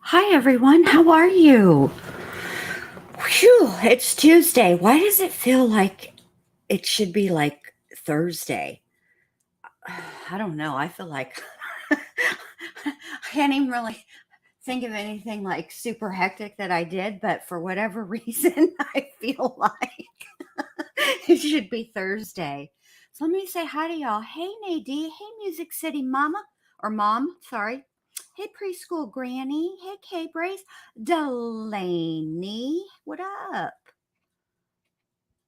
Hi, everyone. How are you? Phew, it's Tuesday. Why does it feel like it should be like Thursday? I don't know. I feel like I can't even really think of anything like super hectic that I did, but for whatever reason, I feel like it should be Thursday. So let me say hi to y'all. Hey, Nadine. Hey, Music City Mama or Mom. Sorry. Hey, Preschool Granny. Hey, K-Brace. Delaney. What up?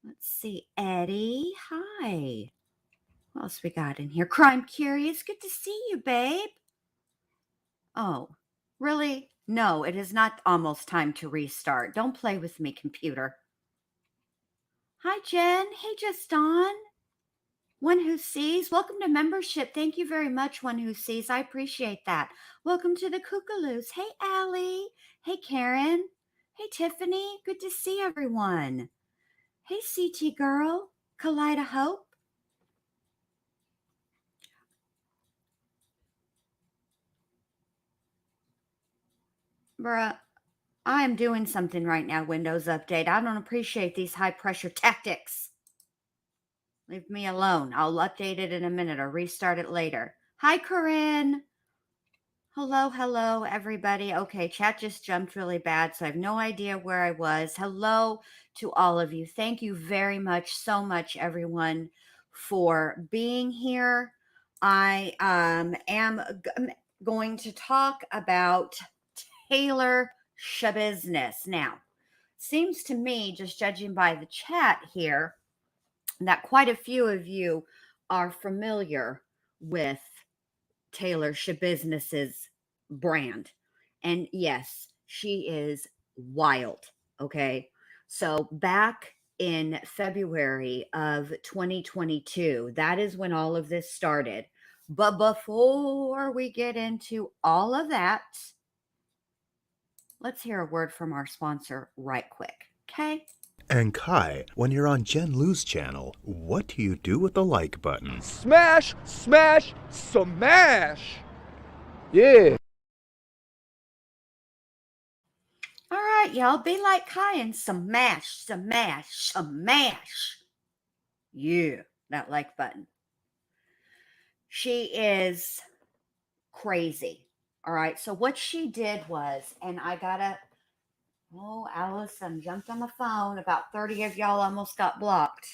Let's see. Eddie. Hi. What else we got in here? Crime Curious. Good to see you, babe. Oh, really? No, it is not almost time to restart. Don't play with me, computer. Hi, Jen. Hey, Justin. One Who Sees. Welcome to membership. Thank you very much, One Who Sees. I appreciate that. Welcome to the Kookaloos. Hey, Allie. Hey, Karen. Hey, Tiffany. Good to see everyone. Hey, CT Girl. Kaleida Hope. Bruh, I am doing something right now, Windows Update. I don't appreciate these high pressure tactics. Leave me alone. I'll update it in a minute or restart it later. Hi, Corinne. Hello, everybody. Okay, chat just jumped really bad, so I have no idea where I was. Hello to all of you. Thank you very much, so much, everyone, for being here. I am going to talk about Taylor Schabusiness. Now, seems to me, just judging by the chat here, that quite a few of you are familiar with Taylor Schabusiness's brand. And yes, she is wild. Okay. So back in February of 2022, that is when all of this started. But before we get into all of that, let's hear a word from our sponsor right quick. Okay. And Kai, when you're on Jen Lou's channel, what do you do with the like button? Smash, smash, smash! Yeah. All right, y'all, be like Kai and smash, smash, smash. Yeah, that like button. She is crazy. All right. So what she did was, and I gotta, oh, Allison jumped on the phone. About 30 of y'all almost got blocked.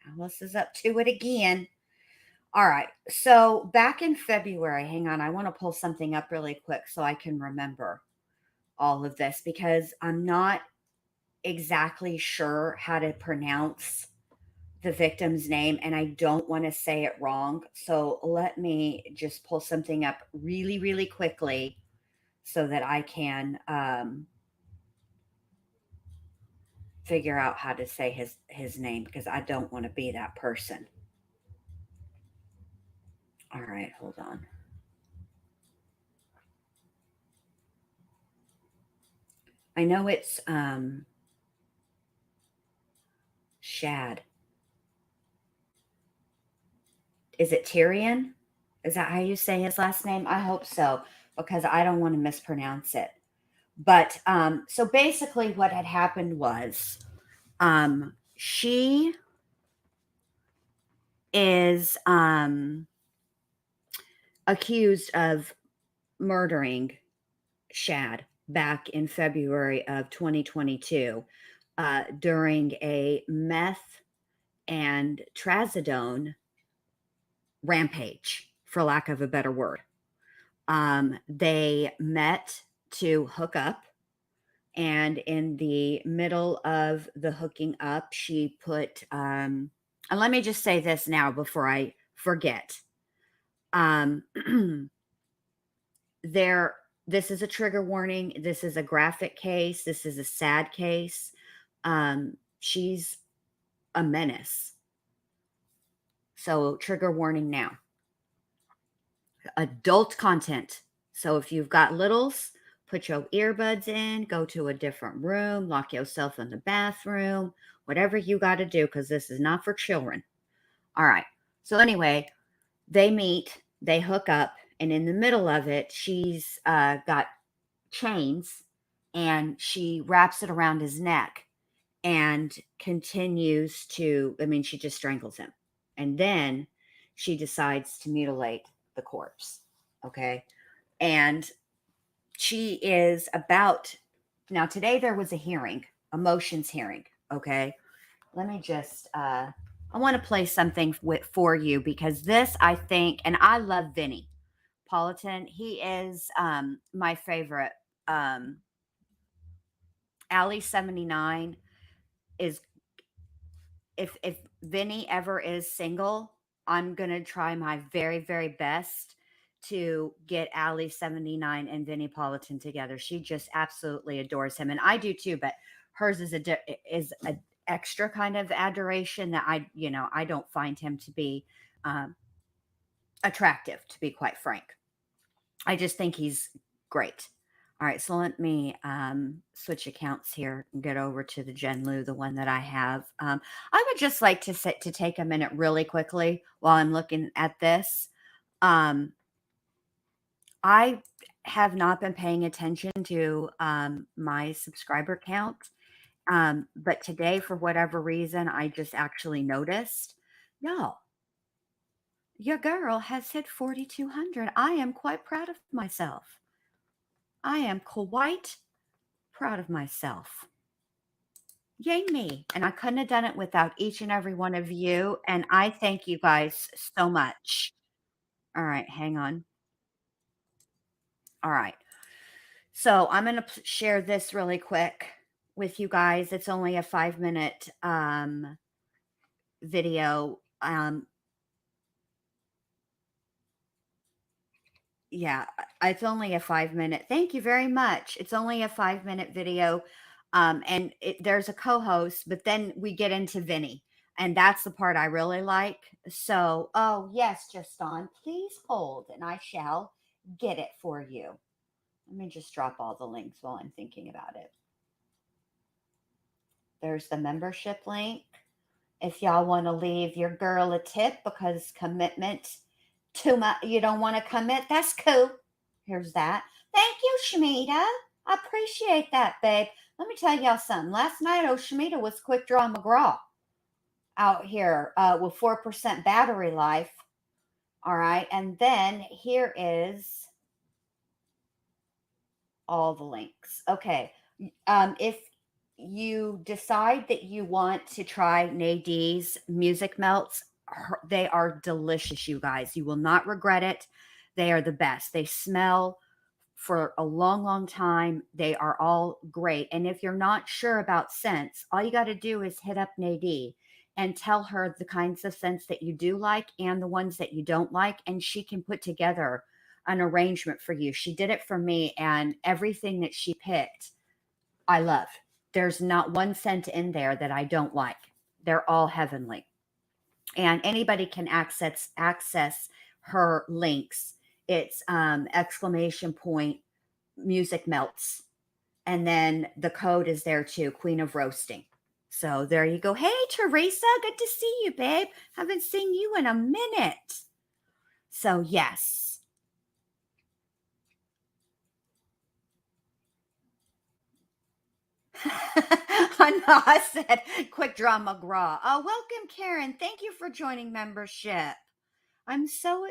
Alice is up to it again. All right. So back in February, hang on, I want to pull something up really quick so I can remember all of this because I'm not exactly sure how to pronounce the victim's name and I don't want to say it wrong. So let me just pull something up really, really quickly so that I can figure out how to say his name because I don't want to be that person. All right, hold on. I know it's Shad. Is it Tyrion? Is that how you say his last name? I hope so because I don't want to mispronounce it. But so basically, what had happened was she is accused of murdering Shad back in February of 2022 during a meth and trazodone rampage, for lack of a better word. They met to hook up. And in the middle of the hooking up, she put, and let me just say this now before I forget. There, this is a trigger warning. This is a graphic case. This is a sad case. She's a menace. So, trigger warning now. Adult content. So, if you've got littles, put your earbuds in, go to a different room, lock yourself in the bathroom, whatever you got to do, because this is not for children. All right. So, anyway, they meet, they hook up, and in the middle of it, she's got chains, and she wraps it around his neck and continues to, I mean, she just strangles him. And then she decides to mutilate the corpse. Okay. And she is about, now today there was a hearing, a motions hearing. Okay. Let me just, I want to play something for you because this, I think, and I love Vinny Politan. He is my favorite. Alley 79 is, if Vinny ever is single, I'm gonna try my very, very best to get Alley 79 and Vinny Politan together. She just absolutely adores him, and I do too. But hers is a extra kind of adoration that I don't find him to be um, attractive, to be quite frank. I just think he's great. All right, so let me switch accounts here and get over to the Jen Lu, the one that I have. I would just like to take a minute really quickly while I'm looking at this. Um, I have not been paying attention to my subscriber count, but today, for whatever reason, I just actually noticed. No, your girl has hit 4,200. I am quite proud of myself. I am quite proud of myself. Yay me. And I couldn't have done it without each and every one of you. And I thank you guys so much. All right, hang on. All right. So I'm going to share this really quick with you guys. It's only a 5-minute video. Yeah, it's only a 5-minute. Thank you very much. It's only a 5-minute video. And there's a co-host, but then we get into Vinny, and that's the part I really like. So, oh yes, just on, please hold, and I shall get it for you. Let me just drop all the links while I'm thinking about it. There's the membership link. If y'all want to leave your girl a tip because commitment too much, you don't want to commit, that's cool. Here's that. Thank you, Shamita. I appreciate that, babe. Let me tell y'all something. Last night, Shamita was quick draw McGraw out here with 4% battery life. All right. And then here is all the links. Okay. If you decide that you want to try Nadine's music melts, they are delicious, you guys. You will not regret it. They are the best. They smell for a long, long time. They are all great. And if you're not sure about scents, all you got to do is hit up Nadine and tell her the kinds of scents that you do like and the ones that you don't like. And she can put together an arrangement for you. She did it for me, and everything that she picked, I love. There's not one scent in there that I don't like. They're all heavenly. And anybody can access her links. It's exclamation point music melts. And then the code is there too, Queen of Roasting. So there you go. Hey, Teresa, good to see you, babe. Haven't seen you in a minute. So, yes. I know I said quick draw McGraw. Oh, welcome, Karen. Thank you for joining membership. I'm so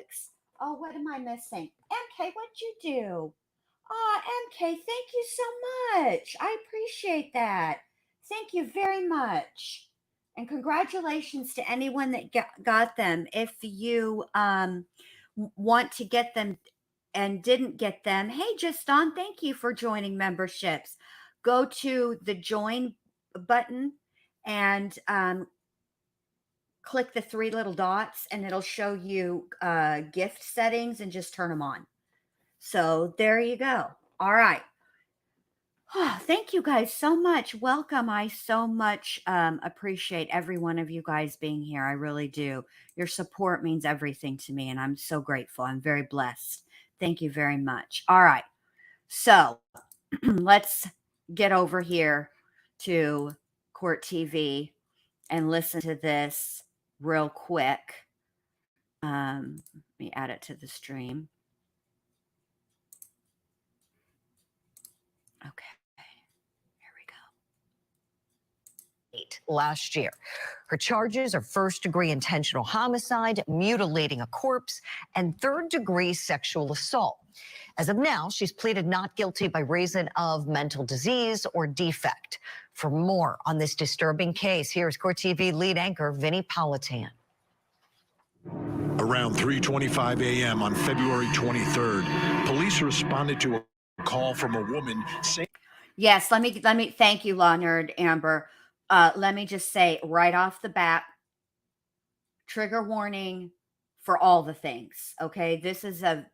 oh, what am I missing? MK, what'd you do? Oh, MK, thank you so much. I appreciate that. Thank you very much. And congratulations to anyone that got them. If you want to get them and didn't get them, hey, just on, thank you for joining memberships. Go to the join button and click the 3 little dots, and it'll show you gift settings, and just turn them on. So there you go. All right. Oh, thank you guys so much. Welcome. I so much appreciate every one of you guys being here. I really do. Your support means everything to me, and I'm so grateful. I'm very blessed. Thank you very much. All right. So let's get over here to Court TV and listen to this real quick. Let me add it to the stream. last year. Her charges are first-degree intentional homicide, mutilating a corpse, and third-degree sexual assault. As of now, she's pleaded not guilty by reason of mental disease or defect. For more on this disturbing case, here's Court TV lead anchor Vinny Politan. Around 3:25 a.m. on February 23rd, police responded to a call from a woman saying, Yes, let me thank you, Law Nerd Amber. Let me just say right off the bat, trigger warning for all the things. Okay, this is a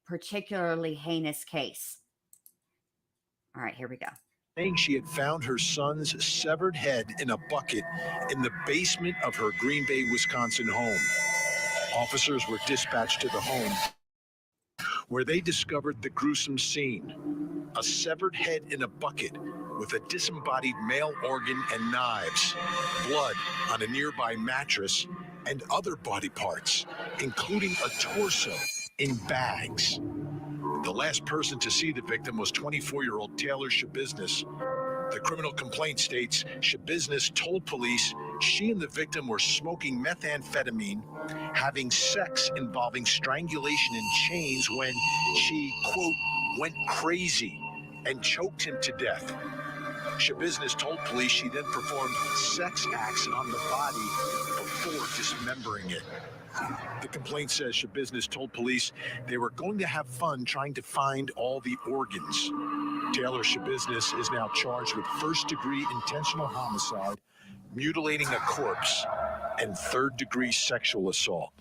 particularly heinous case. All right, here we go. saying she had found her son's severed head in a bucket in the basement of her Green Bay, Wisconsin home. Officers were dispatched to the home, where they discovered the gruesome scene: a severed head in a bucket with a disembodied male organ and knives, blood on a nearby mattress, and other body parts, including a torso in bags. The last person to see the victim was 24-year-old Taylor Schabusiness. The criminal complaint states Schabusiness told police she and the victim were smoking methamphetamine, having sex involving strangulation in chains when she, quote, went crazy and choked him to death. Schabusiness told police she then performed sex acts on the body before dismembering it. The complaint says Schabusiness told police they were going to have fun trying to find all the organs. Taylor Schabusiness is now charged with first-degree intentional homicide, mutilating a corpse, and third-degree sexual assault.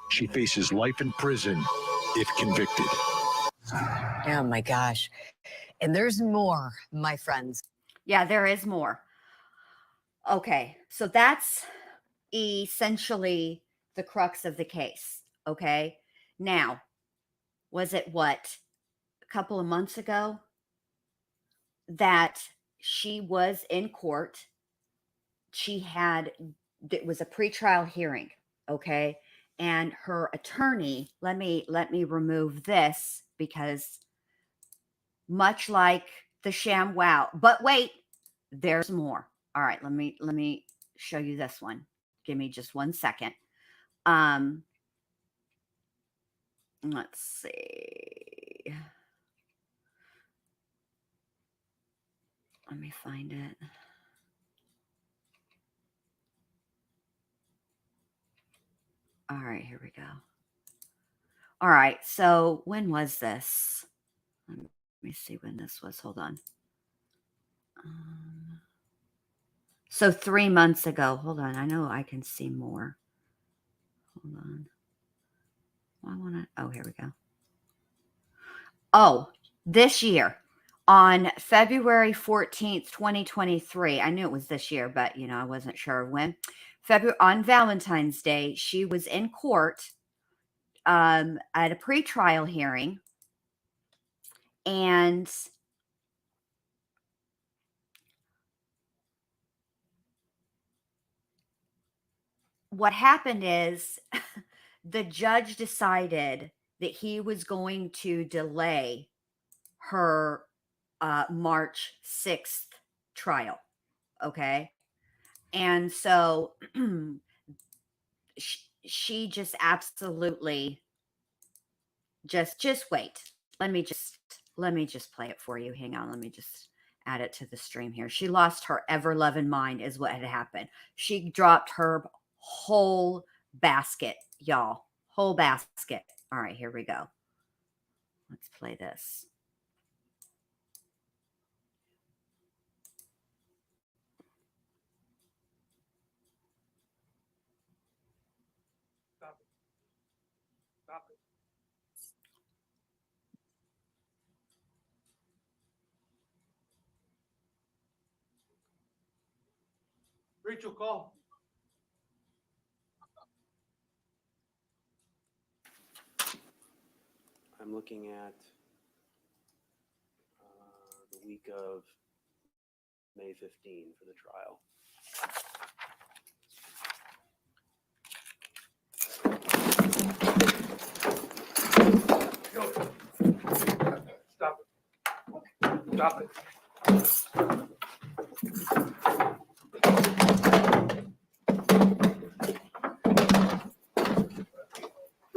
She faces life in prison if convicted. Oh my gosh. And there's more, my friends. Yeah, there is more. Okay, so that's essentially the crux of the case. Okay, now, was it what, a couple of months ago that she was in court? It was a pretrial hearing, okay? And her attorney, let me remove this, because much like the sham wow, but wait, there's more. All right, let me show you this one. Give me just 1 second. Let's see. Let me find it. All right, here we go. All right, so when was this? Let me see when this was. Hold on. So 3 months ago. Hold on. I know I can see more. Hold on. Oh, here we go. Oh, this year on February 14th, 2023. I knew it was this year, but I wasn't sure when. On Valentine's Day, she was in court at a pretrial hearing, and what happened is the judge decided that he was going to delay her March 6th trial. Okay. And so she just absolutely just wait. Let me just play it for you. Hang on. Let me just add it to the stream here. She lost her ever-loving mind is what had happened. She dropped her whole basket, y'all. Whole basket. All right, here we go. Let's play this. Stop it. Stop it. Rachel, call. I'm looking at the week of May 15 for the trial. Stop it. Stop it.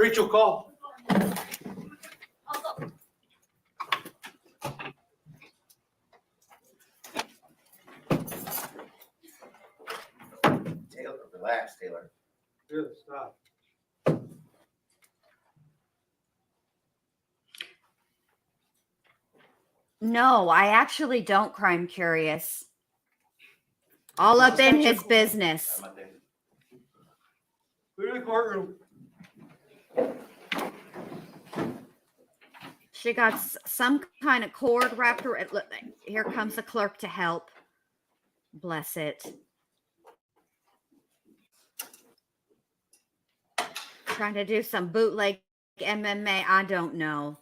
Rachel, call. Taylor, relax, Taylor. Good, stop. No, I actually don't crime curious. All up in his business. I'm not there. Clear the courtroom. She got some kind of cord wrapped around. Look, here comes the clerk to help. Bless it. Trying to do some bootleg MMA. I don't know.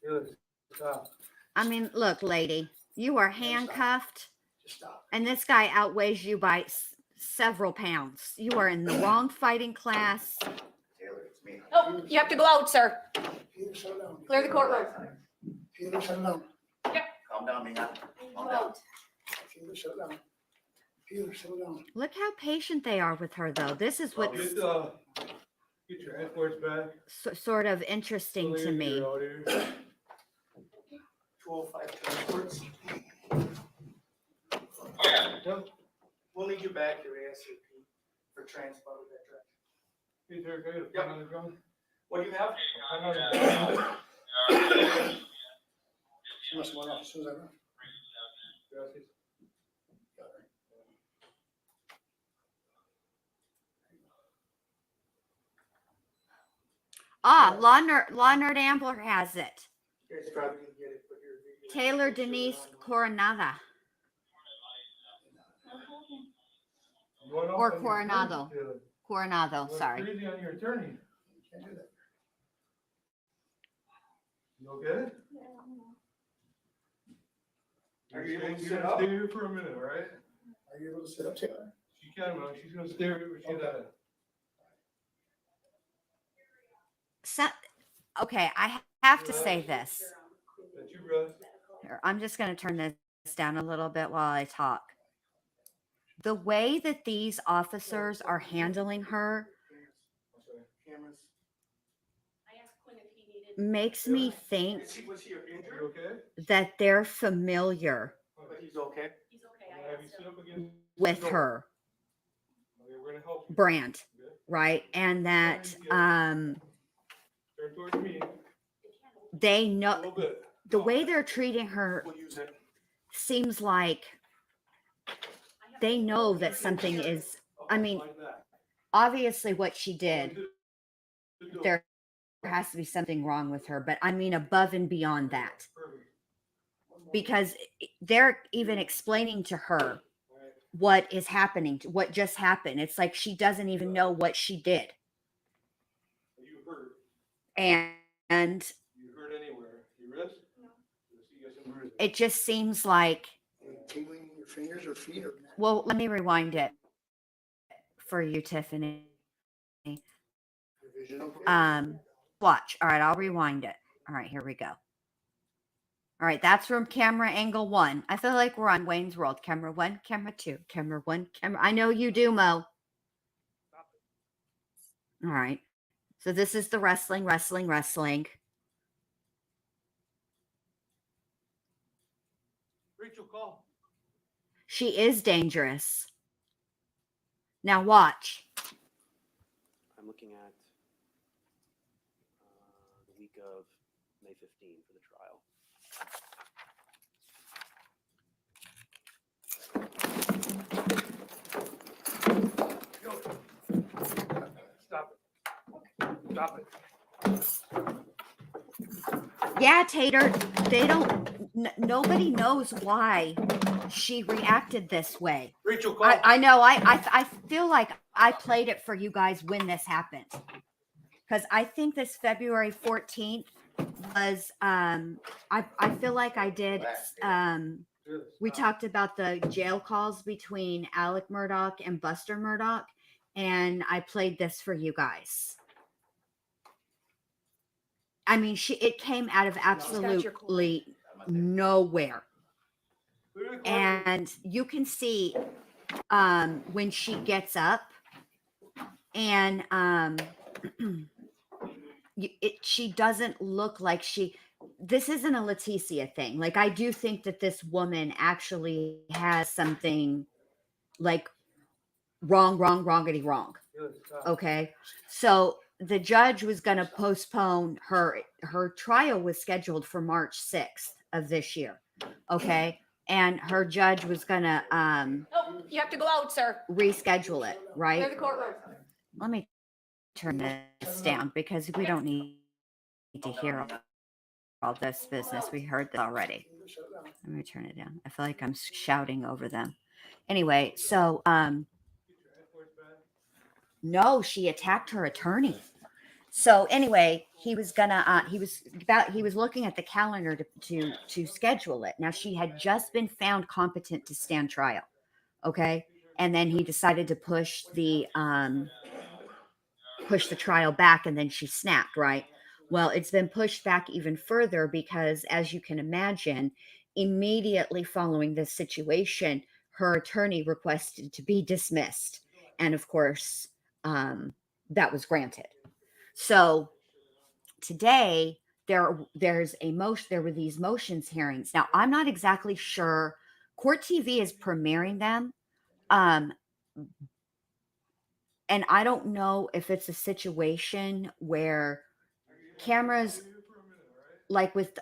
Good, stop. I mean, look, lady, you are handcuffed, Just stop. and this guy outweighs you by several pounds. You are in the wrong fighting class. Taylor, it's me. Oh, you have to go out, sir. Peter, settle down. Clear the courtroom. Peter, settle down. Calm down, Mina. Calm Go down. out. Peter, settle down. Peter, settle down. Look how patient they are with her, though. This is what's Get your handlers back. sort of interesting to me. 205 transports. Yep. We'll need you back here ASAP for transport of that truck. Peter, go ahead. Yep. On the ground. What do you have? Hang on the ground. She must have went off as soon as I left. Gracias. Ah, Law Nerd Ambler has it. You guys probably didn't get it, but your video. Taylor Denise Coronada. Going off Or on your Coronado. attorney, Taylor. Coronado, Going sorry. Crazy on your attorney. Can't do that. You okay? Are you able to She's sit gonna up? stay here for a minute, all right? Are you able to sit up, Taylor? She can, man. She's gonna stay here where she's at. Okay, I have to say this. That's you, brother. Here, I'm just going to turn this down a little bit while I talk. The way that these officers are handling her Cameras. makes me think Was he You injured? okay? that they're familiar But he's okay. I'm gonna have you sit up against with the door. her Okay, we're gonna help you. brand, Okay? right? And that Turn towards me they a know little bit. the way they're treating her We'll use it. seems like they know that something is, I mean, Like that. obviously what she did, To the door. there has to be something wrong with her, but I mean above and beyond that, Perfect. because they're even explaining to her All right. what is happening, what just happened. It's like she doesn't even know what she did. Are you hurt? And You hurt anywhere? Your wrist? No. You got some bruises. it just seems like, Any tingling in your fingers or feet or? well, let me rewind it for you, Tiffany. Your vision okay? Watch. All right, I'll rewind it. All right, here we go. All right, that's from camera angle 1. I feel like we're on Wayne's World. Camera 1, camera 2, camera 1, camera. I know you do, Mo. All right. So this is the wrestling. Rachel, call. She is dangerous. Now watch. I'm looking at the week of May 15 for the trial. Stop it. Stop it. Yeah, Tater, they don't, nobody knows why she reacted this way. Rachel, call. I know, I feel like I played it for you guys when this happened. Because I think this February 14th was, I feel like I did, Good, we stop. talked about the jail calls between Alec Murdoch and Buster Murdoch, and I played this for you guys. I mean, it came out of absolutely nowhere. Clear the courtroom. And you can see when she gets up and she doesn't look like this isn't a Leticia thing. Like, I do think that this woman actually has something like wrongity wrong. Okay. So the judge was going to postpone her trial was scheduled for March 6th of this year. Okay. And her judge was going to Oh, you have to go out, sir. reschedule it, right? Clear the courtroom. Let me turn this down because we don't need to hear all this business. We heard that already. Let me turn it down. I feel like I'm shouting over them. Anyway, so no, she attacked her attorney. So anyway, he was looking at the calendar to schedule it. Now, she had just been found competent to stand trial. Okay. And then he decided to push the trial back, and then she snapped, right? Well, it's been pushed back even further because, as you can imagine, immediately following this situation, her attorney requested to be dismissed. And of course, that was granted. So today there were these motions hearings. Now, I'm not exactly sure. Court TV is premiering them. And I don't know if it's a situation where cameras, like with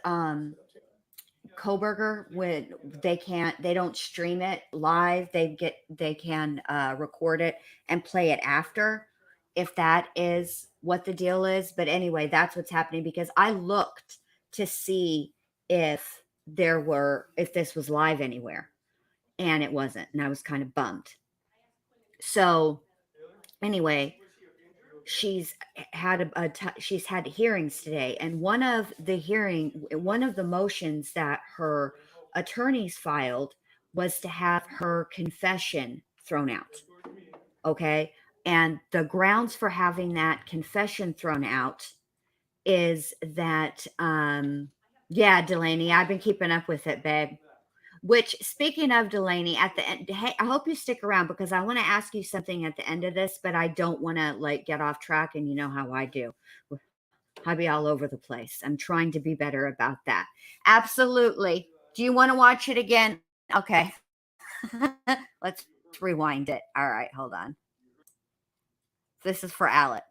Koberger, when they don't stream it live, they can record it and play it after, if that is what the deal is. But anyway, that's what's happening, because I looked to see if this was live anywhere, and it wasn't, and I was kind of bummed. So anyway, she's had she's had hearings today, and one of the motions that her attorneys filed was to have her confession thrown out. Okay. And the grounds for having that confession thrown out is that yeah, Delaney, I've been keeping up with it, babe. Which, speaking of Delaney, at the end, hey, I hope you stick around, because I want to ask you something at the end of this, but I don't want to get off track, and you know how I do. I'll be all over the place. I'm trying to be better about that. Absolutely. Do you want to watch it again? Okay. Let's rewind it. All right, hold on. This is for Alex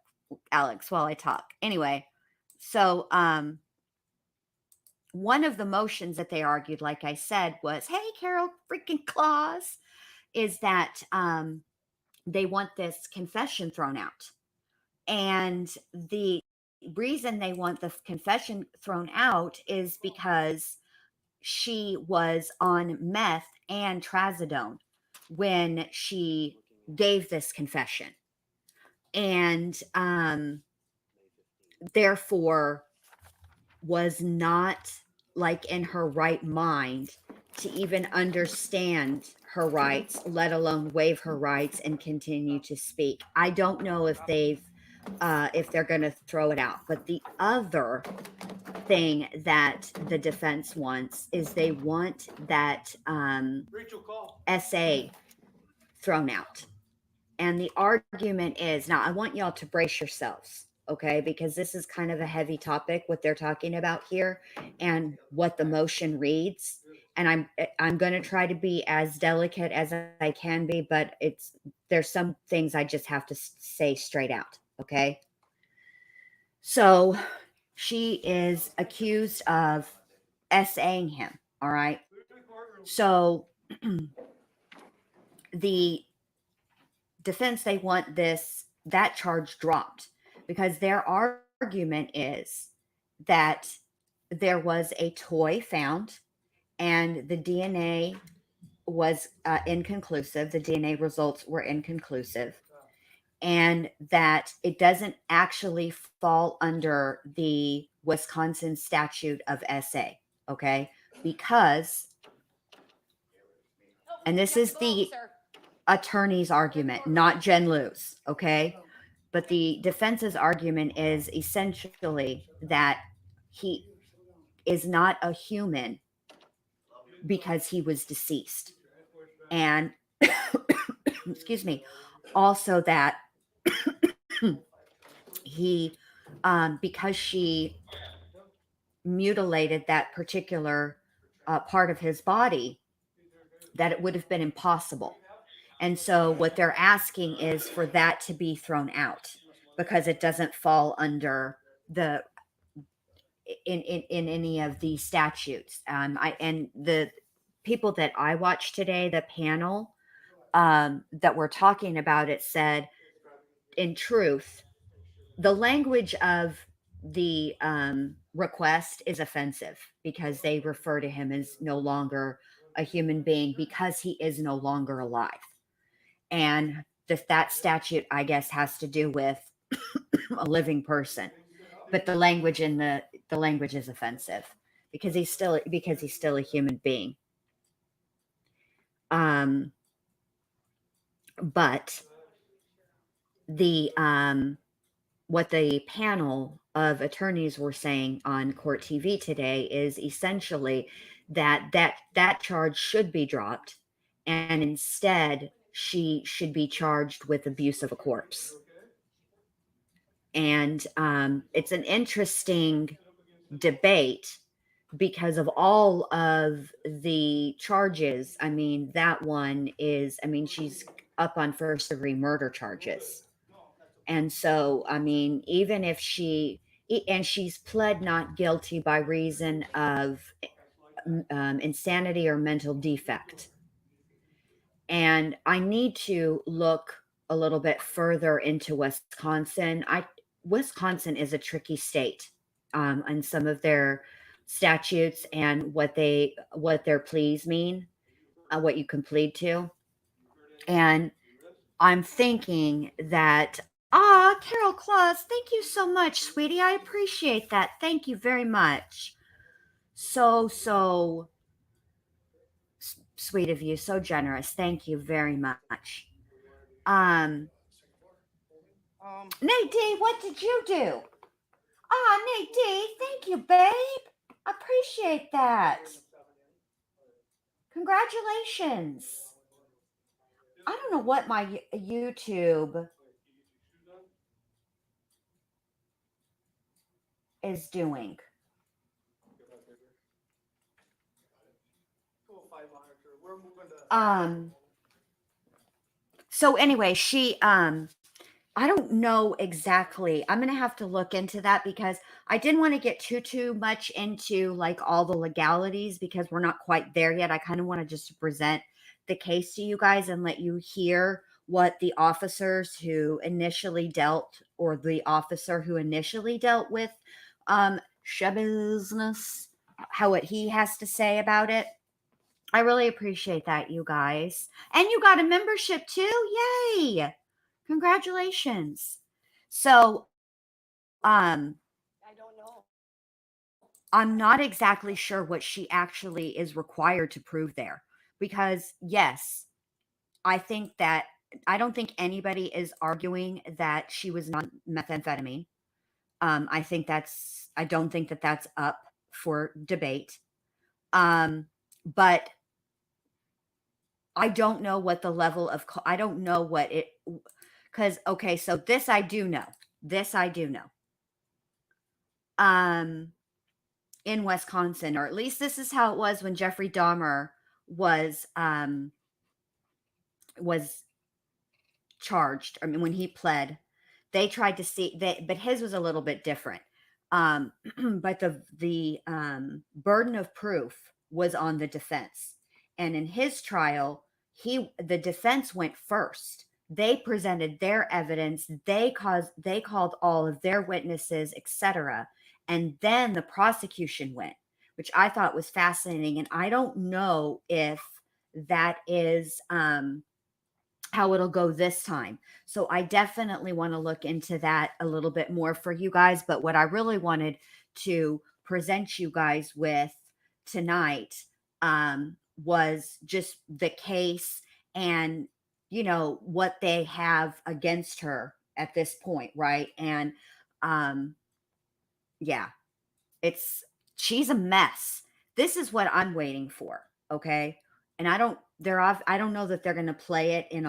while I talk. Anyway, so one of the motions that they argued, like I said, was, hey, Carol freaking Claus, is that they want this confession thrown out. And the reason they want the confession thrown out is because she was on meth and trazodone when she gave this confession. And therefore was not in her right mind to even understand her rights, let alone waive her rights and continue to speak. I don't know if they're going to throw it out. But the other thing that the defense wants is they want that essay thrown out. And the argument is, now I want y'all to brace yourselves, okay? Because this is kind of a heavy topic, what they're talking about here and what the motion reads. And I'm going to try to be as delicate as I can be, but there's some things I just have to say straight out, okay? So she is accused of essaying him, all right? So the defense, they want that charge dropped, because their argument is that there was a toy found and the DNA was inconclusive. The DNA results were inconclusive, and that it doesn't actually fall under the Wisconsin statute of SA. Okay. Because, and this is the attorney's argument, not Jen Liu's, okay? But the defense's argument is essentially that he is not a human because he was deceased. And, excuse me, also that he because she mutilated that particular part of his body, that it would have been impossible. And so what they're asking is for that to be thrown out because it doesn't fall under the in any of the statutes. And the people that I watched today, the panel that were talking about it, said, in truth, the language of the request is offensive because they refer to him as no longer a human being because he is no longer alive. And that statute, I guess, has to do with a living person, but the language in the language is offensive because he's still a human being. But the what the panel of attorneys were saying on court TV today is essentially that charge should be dropped, and instead she should be charged with abuse of a corpse. And it's an interesting debate because of all of the charges. I mean, that one is, I mean, she's up on first degree murder charges. And so, I mean, even if and she's pled not guilty by reason of insanity or mental defect. And I need to look a little bit further into Wisconsin. Wisconsin is a tricky state on some of their statutes and what their pleas mean, what you can plead to. And I'm thinking that, Carol Claus, thank you so much, sweetie. I appreciate that. Thank you very much. So sweet of you, so generous. Thank you very much. Nate D, what did you do? Nate D, thank you, babe. Appreciate that. Congratulations. I don't know what my YouTube is doing. 205 monitor. We're moving to. So anyway, she I don't know exactly. I'm gonna have to look into that because I didn't want to get too much into like all the legalities because we're not quite there yet. I kind of want to just present the case to you guys and let you hear what the officers who initially dealt, or the officer who initially dealt with Schabusiness, what he has to say about it. I really appreciate that, you guys. And you got a membership too. Yay! Congratulations. So, I don't know. I'm not exactly sure what she actually is required to prove there because yes, I don't think anybody is arguing that she was not methamphetamine. I don't think that that's up for debate. But I don't know what the level of, I don't know what it, because, okay, so this I do know. In Wisconsin, or at least this is how it was when Jeffrey Dahmer was charged. I mean, when he pled, they tried to see that, but his was a little bit different. But the burden of proof was on the defense, and in his trial, the defense went first. They presented their evidence. They called all of their witnesses, etc. And then the prosecution went, which I thought was fascinating. And I don't know if that is how it'll go this time. So I definitely want to look into that a little bit more for you guys. But what I really wanted to present you guys with tonight was just the case and, what they have against her at this point, right? And yeah, she's a mess. This is what I'm waiting for, okay? And I don't know that they're going to play it in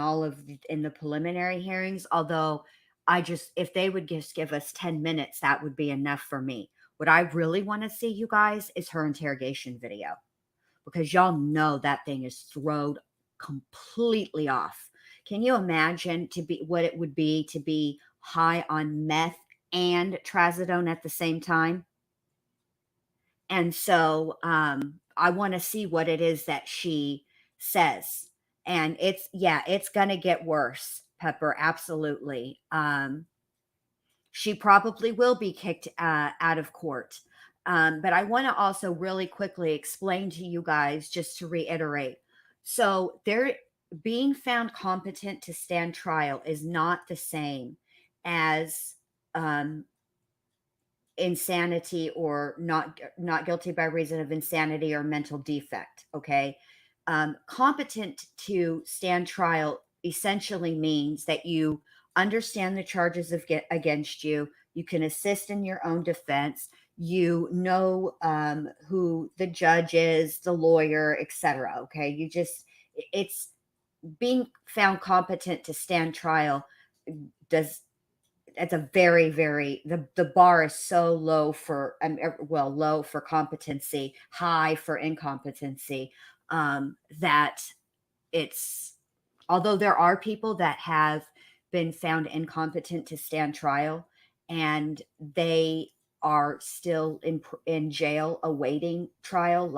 in the preliminary hearings, although if they would just give us 10 minutes, that would be enough for me. What I really want to see, you guys, is her interrogation video, because y'all know that thing is thrown completely off. Can you imagine what it would be to be high on meth and trazodone at the same time? And so I want to see what it is that she says. And it's going to get worse, Pepper. Absolutely. She probably will be kicked out of court. But I want to also really quickly explain to you guys, just to reiterate. So they're being found competent to stand trial is not the same as insanity, or not guilty by reason of insanity or mental defect. Okay. Competent to stand trial essentially means that you understand the charges against you. You can assist in your own defense. You know who the judge is, the lawyer, etc. Okay. It's being found competent to stand trial does it's a very, very, the bar is so low for low for competency, high for incompetency, that it's, although there are people that have been found incompetent to stand trial and they are still in jail awaiting trial,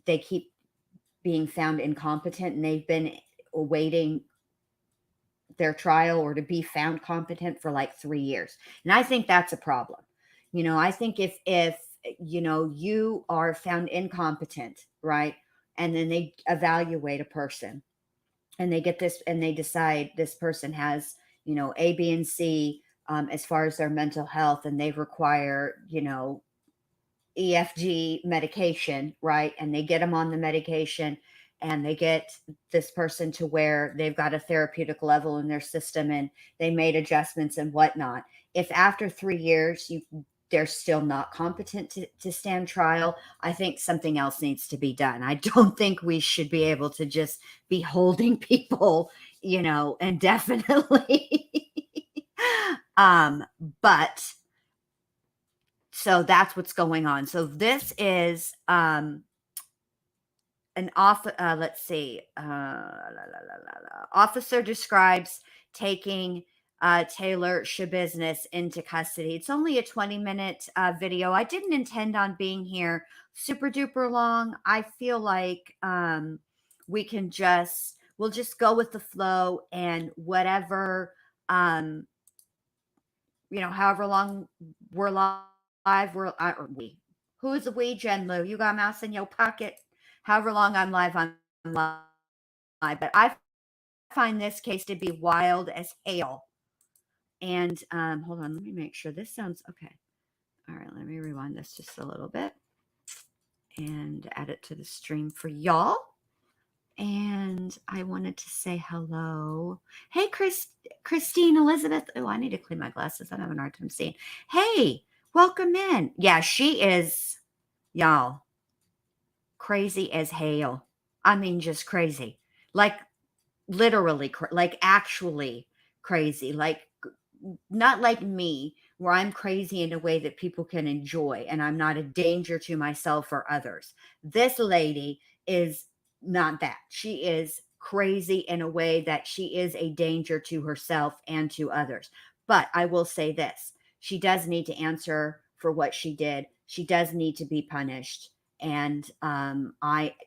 they keep being found incompetent and they've been awaiting their trial or to be found competent for like 3 years. And I think that's a problem. I think if you are found incompetent, right? And then they evaluate a person and they get this and they decide this person has, A, B, and C as far as their mental health, and they require, EFG medication, right? And they get them on the medication and they get this person to where they've got a therapeutic level in their system and they made adjustments and whatnot. If after 3 years they're still not competent to stand trial, I think something else needs to be done. I don't think we should be able to just be holding people, indefinitely. But so that's what's going on. So this is let's see. Officer describes taking Taylor Schabusiness into custody. It's only a 20-minute video. I didn't intend on being here super duper long. I feel like we'll just go with the flow, and whatever, however long we're live, who is a we, Jen Lou? You got a mouse in your pocket? However long I'm live, I'm live. But I find this case to be wild as hell. And hold on, let me make sure this sounds okay. All right, let me rewind this just a little bit and add it to the stream for y'all. And I wanted to say hello. Hey, Christine Elizabeth. Oh, I need to clean my glasses. I'm having a hard time seeing. Hey, welcome in. Yeah, she is, y'all, crazy as hell. I mean, just crazy. Like literally, like actually crazy. Like not like me, where I'm crazy in a way that people can enjoy and I'm not a danger to myself or others. This lady is not that. She is crazy in a way that she is a danger to herself and to others. But I will say this. She does need to answer for what she did. She does need to be punished. And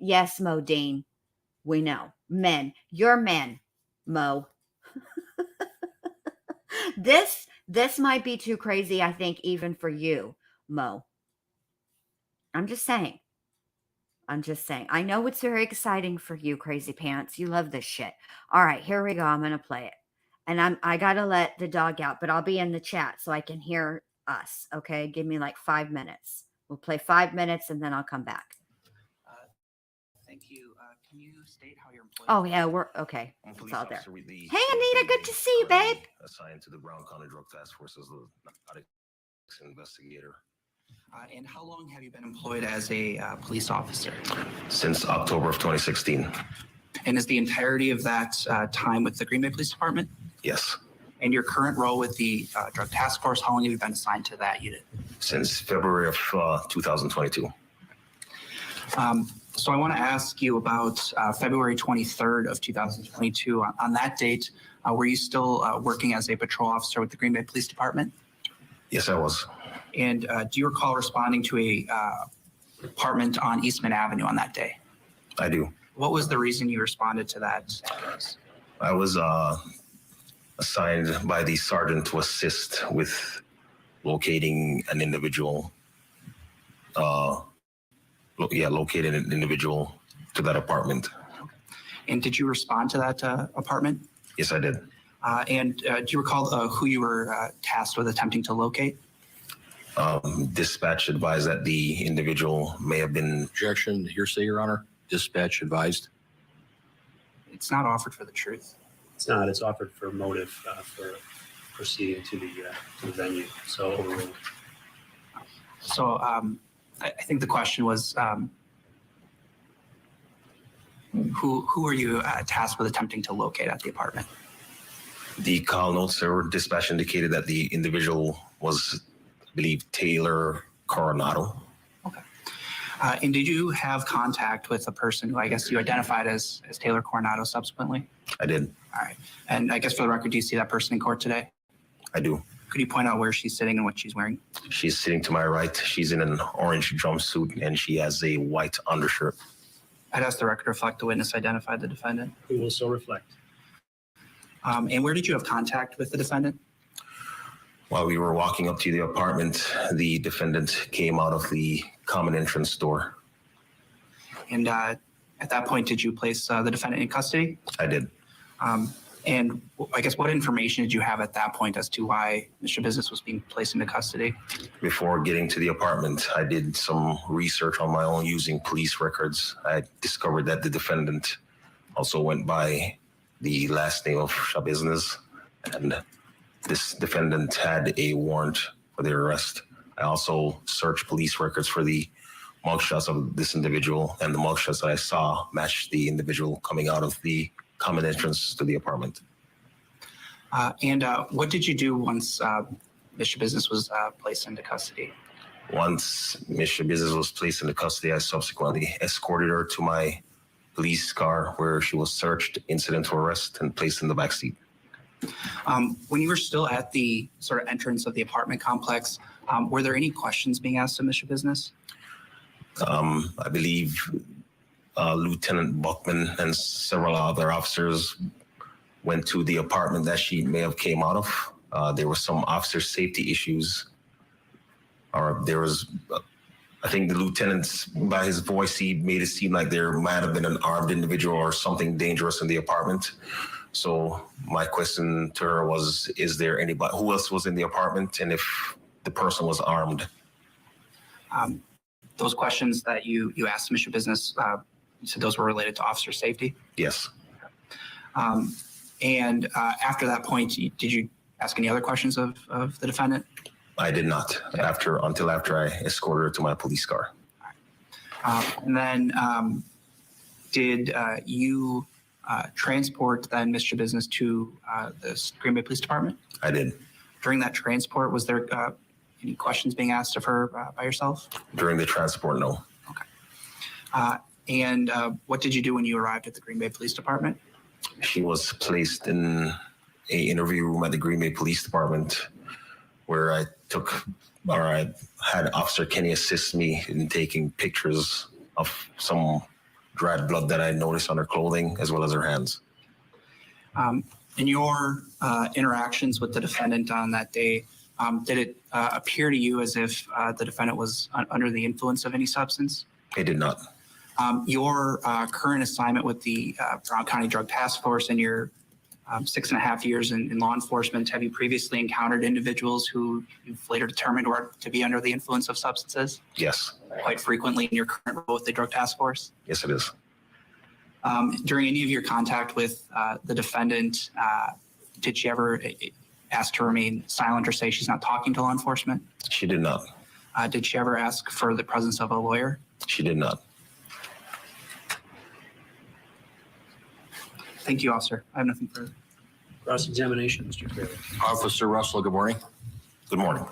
yes, Mo Dean, we know. Men, you're men, Mo. This might be too crazy, I think, even for you, Mo. I'm just saying. I know it's very exciting for you, Crazy Pants. You love this shit. All right, here we go. I'm going to play it. And I got to let the dog out, but I'll be in the chat so I can hear us. Okay, give me like 5 minutes. We'll play 5 minutes and then I'll come back. Thank you. Can you state how you're employed? Oh, yeah, we're okay. It's all there. Hey, Anita, good to see you, babe. Assigned to the Brown County Drug Task Force as the narcotics investigator. And how long have you been employed as a police officer? Since October of 2016. And is the entirety of that time with the Green Bay Police Department? Yes. And your current role with the Drug Task Force, how long have you been assigned to that unit? Since February of 2022. So I want to ask you about February 23rd of 2022. On that date, were you still working as a patrol officer with the Green Bay Police Department? Yes, I was. And do you recall responding to a apartment on Eastman Avenue on that day? I do. What was the reason you responded to that? I was assigned by the sergeant to assist with locating an individual. Located an individual to that apartment. And did you respond to that apartment? Yes, I did. And do you recall who you were tasked with attempting to locate? Dispatch advised that the individual may have been. Objection, hearsay, Your Honor. Dispatch advised. It's not offered for the truth. It's not. It's offered for motive for proceeding to the venue. So overruled. So I think the question was, who were you tasked with attempting to locate at the apartment? The call notes or dispatch indicated that the individual was, I believe, Taylor Coronado. Okay. And did you have contact with a person who I guess you identified as Taylor Coronado subsequently? I did. All right. And I guess for the record, do you see that person in court today? I do. Could you point out where she's sitting and what she's wearing? She's sitting to my right. She's in an orange jumpsuit and she has a white undershirt. I'd ask the record to reflect the witness identified the defendant. We will so reflect. And where did you have contact with the defendant? While we were walking up to the apartment, the defendant came out of the common entrance door. And at that point, did you place the defendant in custody? I did. And I guess what information did you have at that point as to why Mr. Business was being placed into custody? Before getting to the apartment, I did some research on my own using police records. I discovered that the defendant also went by the last name of Schabusiness, and this defendant had a warrant for their arrest. I also searched police records for the mugshots of this individual, and the mugshots that I saw matched the individual coming out of the common entrance to the apartment. And what did you do once Mr. Business was placed into custody? Once Mr. Business was placed into custody, I subsequently escorted her to my police car where she was searched, incident to arrest, and placed in the backseat. When you were still at the sort of entrance of the apartment complex, were there any questions being asked of Mr. Business? I believe Lieutenant Buckman and several other officers went to the apartment that she may have came out of. There were some officer safety issues. Or there was, I think the lieutenant, by his voice, he made it seem like there might have been an armed individual or something dangerous in the apartment. So my question to her was, is there anybody, who else was in the apartment, and if the person was armed? Those questions that you asked Mr. Business, you said those were related to officer safety? Yes. And after that point, did you ask any other questions of the defendant? I did not, until after I escorted her to my police car. And then did you transport then Mr. Business to the Green Bay Police Department? I did. During that transport, was there any questions being asked of her by yourself? During the transport, no. Okay. And what did you do when you arrived at the Green Bay Police Department? She was placed in an interview room at the Green Bay Police Department where I had Officer Kenny assist me in taking pictures of some dried blood that I noticed on her clothing as well as her hands. In your interactions with the defendant on that day, did it appear to you as if the defendant was under the influence of any substance? It did not. Your current assignment with the Brown County Drug Task Force and your 6.5 years in law enforcement, have you previously encountered individuals who you've later determined were to be under the influence of substances? Yes. Quite frequently in your current role with the Drug Task Force? Yes, it is. During any of your contact with the defendant, did she ever ask to remain silent or say she's not talking to law enforcement? She did not. Did she ever ask for the presence of a lawyer? She did not. Thank you, officer. I have nothing further. Cross-examination, Mr. Taylor. Officer Russell, good morning. Good morning.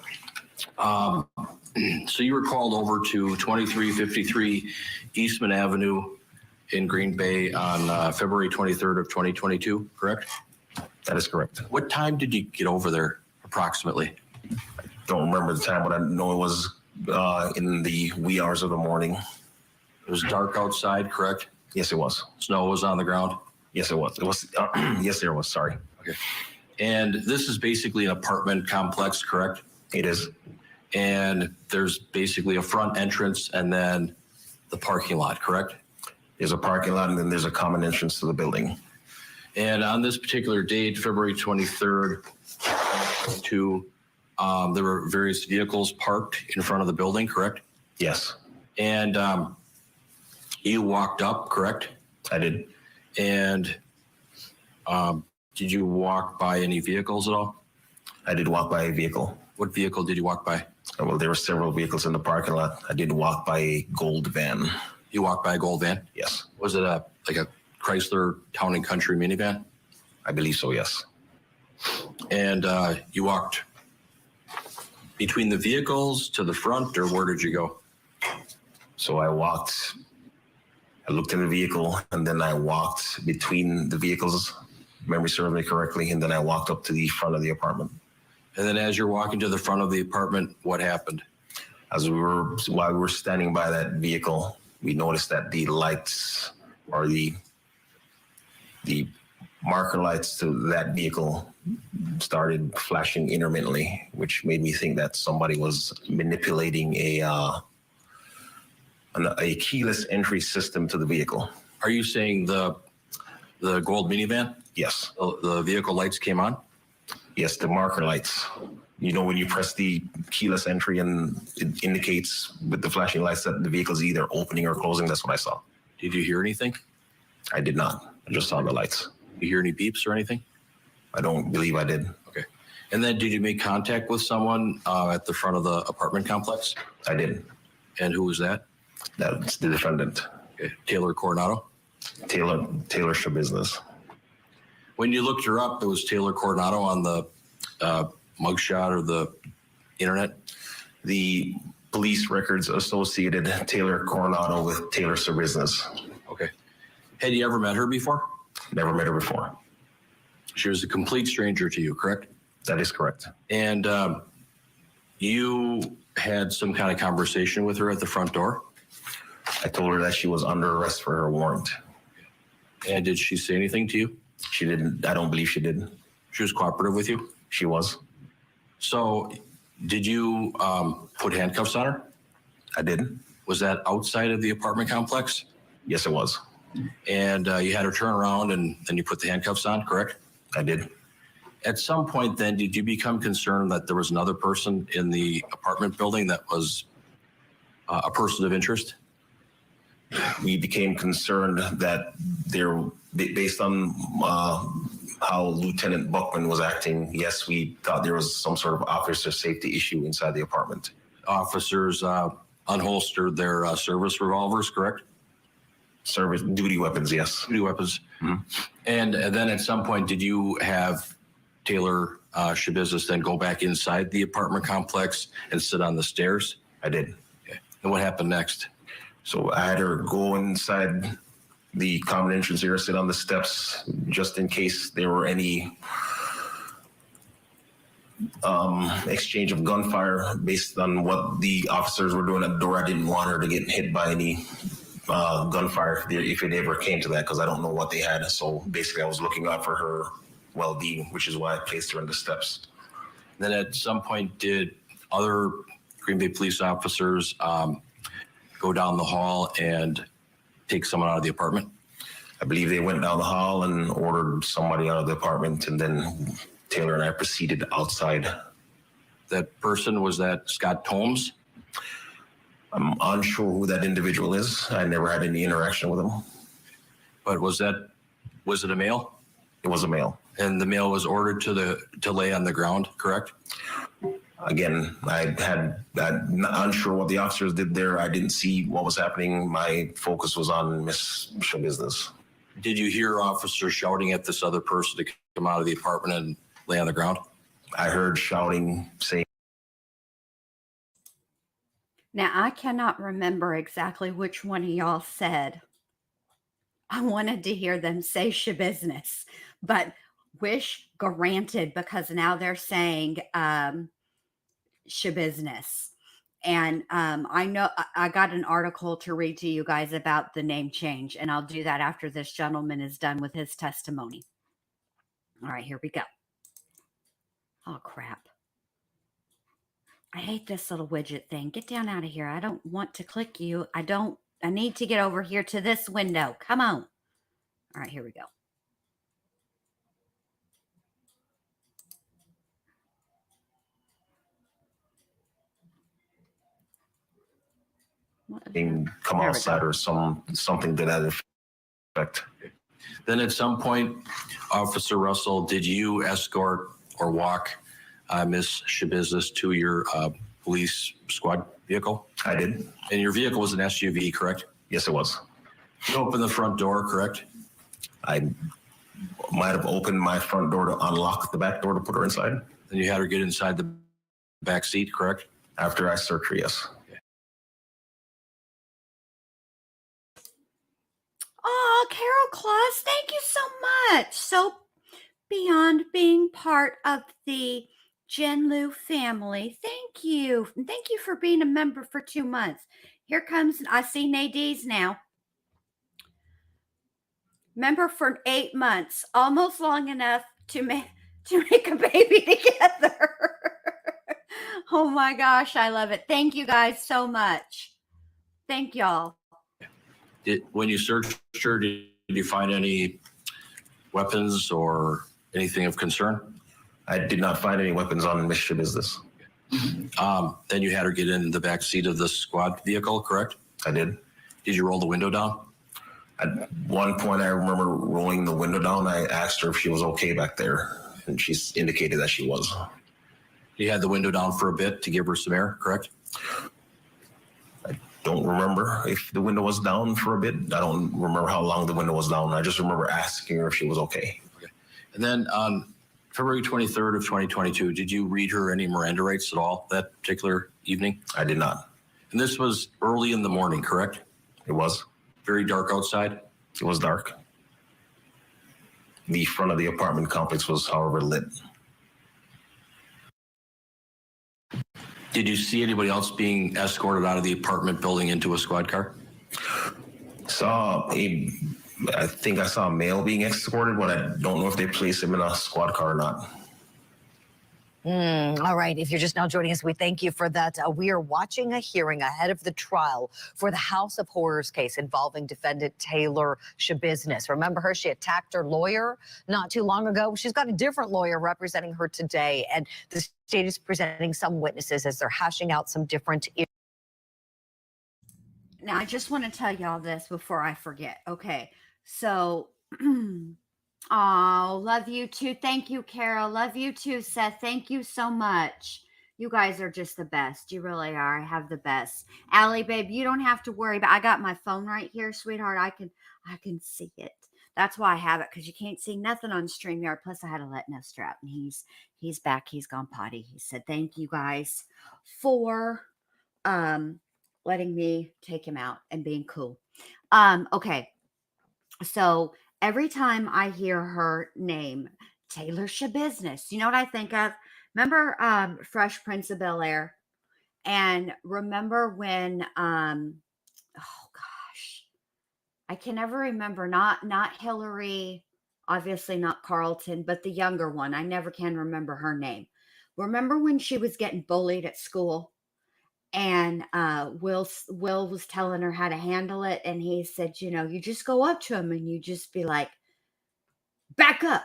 So you were called over to 2353 Eastman Avenue in Green Bay on February 23rd of 2022, correct? That is correct. What time did you get over there approximately? Don't remember the time, but I know it was in the wee hours of the morning. It was dark outside, correct? Yes, it was. Snow was on the ground? Yes, it was. It was. Yes, there was. Sorry. Okay. And this is basically an apartment complex, correct? It is. And there's basically a front entrance and then the parking lot, correct? There's a parking lot and then there's a common entrance to the building. And on this particular date, February 23rd, there were various vehicles parked in front of the building, correct? Yes, And you walked up, correct? I did. And did you walk by any vehicles at all? I did walk by a vehicle. What vehicle did you walk by? Well, there were several vehicles in the parking lot. I did walk by a gold van. You walked by a gold van? Yes, Was it like a Chrysler Town and Country minivan? I believe so. Yes. And you walked between the vehicles to the front, or where did you go? So I looked in the vehicle and then I walked between the vehicles, memory serves me correctly, and then I walked up to the front of the apartment. And then as you're walking to the front of the apartment, what happened? While we were standing by that vehicle, we noticed that the lights or the marker lights to that vehicle started flashing intermittently, which made me think that somebody was manipulating a keyless entry system to the vehicle. Are you saying the gold minivan? Yes. The vehicle lights came on? Yes, the marker lights. You know, when you press the keyless entry and it indicates with the flashing lights that the vehicle is either opening or closing, that's what I saw. Did you hear anything? I did not. I just saw the lights. You hear any beeps or anything? I don't believe I did. Okay. And then did you make contact with someone at the front of the apartment complex? I did. And who was that? That's the defendant. Okay. Taylor Coronado? Taylor Schabusiness. When you looked her up, it was Taylor Coronado on the mugshot or the internet? The police records associated Taylor Coronado with Taylor Schabusiness. Okay. Had you ever met her before? Never met her before. She was a complete stranger to you, correct? That is correct. And you had some kind of conversation with her at the front door? I told her that she was under arrest for her warrant. And did she say anything to you? She didn't. I don't believe she did. She was cooperative with you? She was. So did you put handcuffs on her? I did. Was that outside of the apartment complex? Yes, it was. And you had her turn around and then you put the handcuffs on, correct? I did. At some point then, did you become concerned that there was another person in the apartment building that was a person of interest? We became concerned that based on how Lieutenant Buckman was acting, yes, we thought there was some sort of officer safety issue inside the apartment. Officers unholstered their service revolvers, correct? Service duty weapons, yes. Duty weapons. Mm-hmm. And then at some point, did you have Taylor Schabusiness then go back inside the apartment complex and sit on the stairs? I did. Okay. And what happened next? So I had her go inside the common entrance area, sit on the steps, just in case there were any exchange of gunfire based on what the officers were doing at the door. I didn't want her to get hit by any gunfire if it ever came to that, because I don't know what they had. So basically I was looking out for her well-being, which is why I placed her on the steps. Then at some point, did other Green Bay police officers go down the hall and take someone out of the apartment? I believe they went down the hall and ordered somebody out of the apartment, and then Taylor and I proceeded outside. That person, was that Scott Tomes? I'm unsure who that individual is. I never had any interaction with him. But was it a male? It was a male. And the male was ordered to lay on the ground, correct? Again, I'm unsure what the officers did there. I didn't see what was happening. My focus was on Miss Schabusiness. Did you hear officers shouting at this other person to come out of the apartment and lay on the ground? I heard shouting, saying, Now, I cannot remember exactly which one of y'all said. I wanted to hear them say Schabusiness, but wish granted, because now they're saying Schabusiness. And I know I got an article to read to you guys about the name change, and I'll do that after this gentleman is done with his testimony. All right, here we go. Oh, crap. I hate this little widget thing. Get down out of here. I don't want to click you. I need to get over here to this window. Come on. All right, here we go. come There we outside go. or something to that effect. Then at some point, Officer Russell, did you escort or walk Miss Schabusiness to your police squad vehicle? I did. And your vehicle was an SUV, correct? Yes, it was. You opened the front door, correct? I might have opened my front door to unlock the back door to put her inside. Then you had her get inside the back seat, correct? After I searched her, yes. Oh, Carol Claus, thank you so much. So beyond being part of the Jen Lou family, thank you. And thank you for being a member for 2 months. Here comes, I see Nadine's now. Member for 8 months, almost long enough to make a baby together. Oh my gosh, I love it. Thank you guys so much. Thank y'all. When you searched her, did you find any weapons or anything of concern? I did not find any weapons on Miss Schabusiness. Then you had her get in the back seat of the squad vehicle, correct? I did. Did you roll the window down? At one point, I remember rolling the window down. I asked her if she was okay back there, and she indicated that she was. You had the window down for a bit to give her some air, correct? I don't remember if the window was down for a bit. I don't remember how long the window was down. I just remember asking her if she was okay. Okay. And then on February 23rd of 2022, did you read her any Miranda rights at all that particular evening? I did not. And this was early in the morning, correct? It was. Very dark outside? It was dark. The front of the apartment complex was, however, lit. Did you see anybody else being escorted out of the apartment building into a squad car? I think I saw a male being escorted, but I don't know if they placed him in a squad car or not. All right. If you're just now joining us, we thank you for that. We are watching a hearing ahead of the trial for the House of Horrors case involving defendant Taylor Schabusiness. Remember her? She attacked her lawyer not too long ago. She's got a different lawyer representing her today, and the state is presenting some witnesses as they're hashing out some different issues. Now, I just want to tell y'all this before I forget. Okay, so, oh, love you too. Thank you, Carol. Love you too, Seth. Thank you so much. You guys are just the best. You really are. I have the best. Allie, babe, you don't have to worry. But I got my phone right here, sweetheart. I can see it. That's why I have it, because you can't see nothing on StreamYard. Plus, I had to let Nestor out, and he's back. He's gone potty. He said, "Thank you guys for letting me take him out and being cool." Okay. So every time I hear her name, Taylor Schabusiness, you know what I think of? Remember Fresh Prince of Bel-Air? And remember when oh gosh, I can never remember, not Hillary, obviously not Carlton, but the younger one. I never can remember her name. Remember when she was getting bullied at school? And Will was telling her how to handle it. And he said, you just go up to him and you just be like, back up,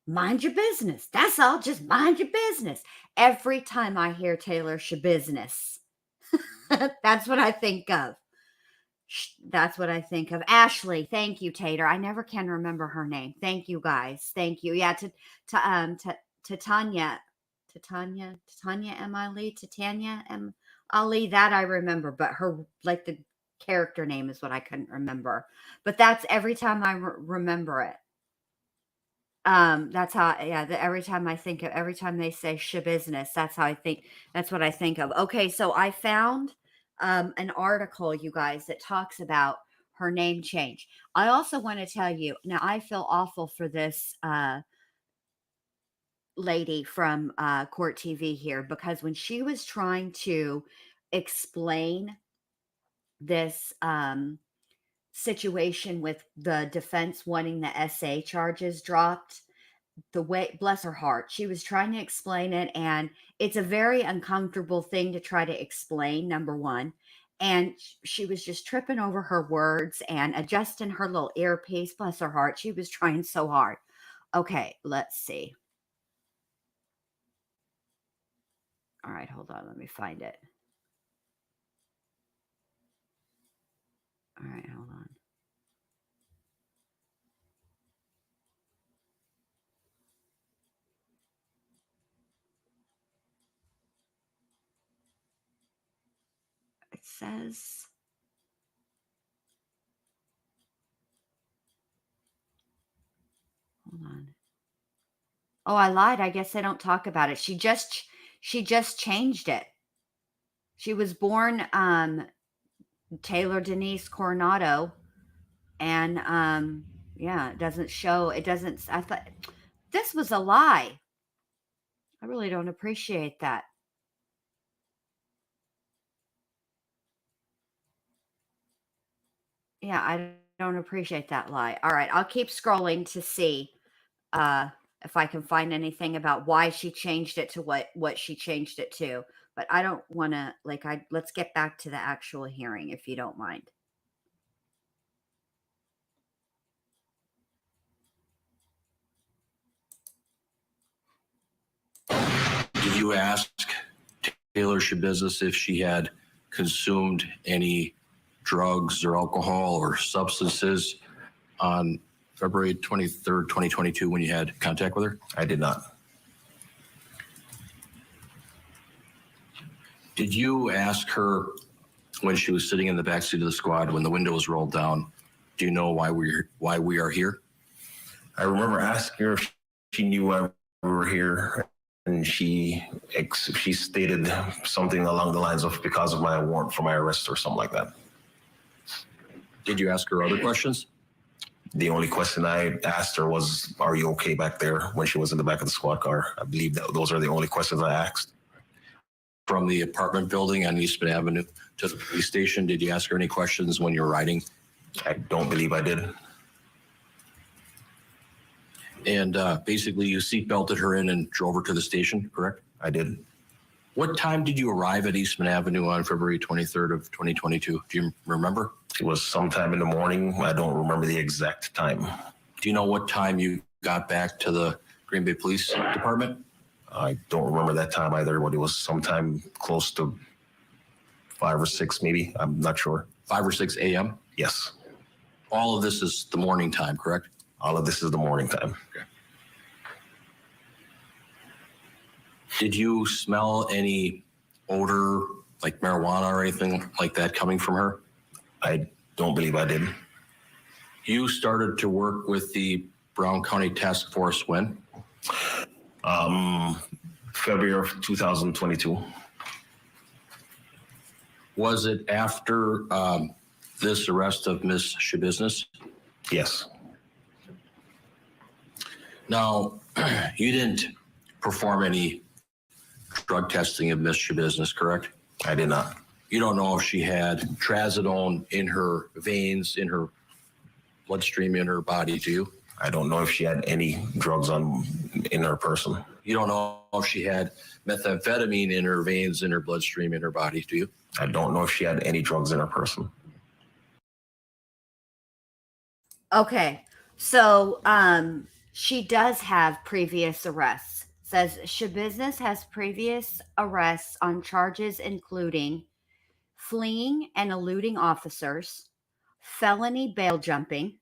mind your business. That's all. Just mind your business. Every time I hear Taylor Schabusiness, that's what I think of. That's what I think of. Ashley, thank you, Tater. I never can remember her name. Thank you, guys. Thank you. Yeah, to Tanya. Tanya M. Ali, that I remember, but her, like the character name is what I couldn't remember. But that's every time I remember it. That's how, yeah, every time they say Schabusiness, that's how I think, that's what I think of. Okay, so I found an article, you guys, that talks about her name change. I also want to tell you, now I feel awful for this lady from Court TV here, because when she was trying to explain this situation with the defense wanting the SA charges dropped, the way, bless her heart, she was trying to explain it, and it's a very uncomfortable thing to try to explain, number one. And she was just tripping over her words and adjusting her little earpiece. Bless her heart. She was trying so hard. Okay, let's see. All right, hold on. Let me find it. All right, hold on. It says, hold on. Oh, I lied. I guess they don't talk about it. She just changed it. She was born Taylor Denise Coronado, and yeah, it doesn't show. It doesn't. I thought this was a lie. I really don't appreciate that. Yeah, I don't appreciate that lie. All right, I'll keep scrolling to see if I can find anything about why she changed it to what she changed it to. But I don't want to, like, let's get back to the actual hearing, if you don't mind. Did you ask Taylor Schabusiness if she had consumed any drugs or alcohol or substances on February 23rd, 2022, when you had contact with her? I did not. Did you ask her when she was sitting in the backseat of the squad, when the window was rolled down, do you know why we are here? I remember asking her if she knew why we were here, and she stated something along the lines of because of my warrant for my arrest or something like that. Did you ask her other questions? The only question I asked her was, "Are you okay back there?" when she was in the back of the squad car. I believe that those are the only questions I asked. From the apartment building on Eastman Avenue to the police station, did you ask her any questions when you were riding? I don't believe I did. And basically you seatbelted her in and drove her to the station, correct? I did. What time did you arrive at Eastman Avenue on February 23rd of 2022? Do you remember? It was sometime in the morning. I don't remember the exact time. Do you know what time you got back to the Green Bay Police Department? I don't remember that time either, but it was sometime close to 5 or 6 maybe. I'm not sure. 5 or 6 a.m.? Yes. All of this is the morning time, correct? All of this is the morning time. Okay. Did you smell any odor like marijuana or anything like that coming from her? I don't believe I did. You started to work with the Brown County Task Force when? February of 2022. Was it after this arrest of Miss Schabusiness? Yes. Now, you didn't perform any drug testing of Miss Schabusiness, correct? I did not. You don't know if she had trazodone in her veins, in her bloodstream, in her body, do you? I don't know if she had any drugs in her person. You don't know if she had methamphetamine in her veins, in her bloodstream, in her body, do you? I don't know if she had any drugs in her person. Okay, so she does have previous arrests. Says Schabusiness has previous arrests on charges including fleeing and eluding officers, felony bail jumping,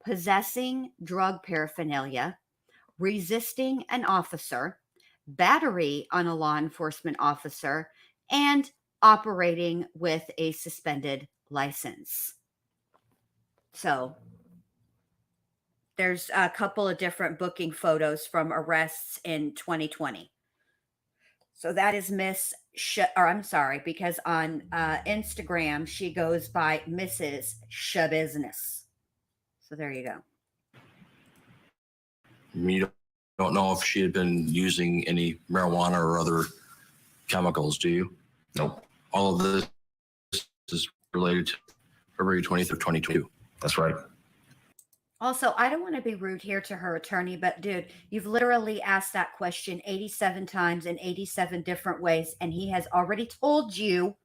possessing drug paraphernalia, resisting an officer, battery on a law enforcement officer, and operating with a suspended license. So there's a couple of different booking photos from arrests in 2020. So that is I'm sorry, because on Instagram, she goes by Mrs. Schabusiness. So there you go. You don't know if she had been using any marijuana or other chemicals, do you? Nope. All of this is related to February 20th of 2022. That's right. Also, I don't want to be rude here to her attorney, but dude, you've literally asked that question 87 times in 87 different ways, and he has already told you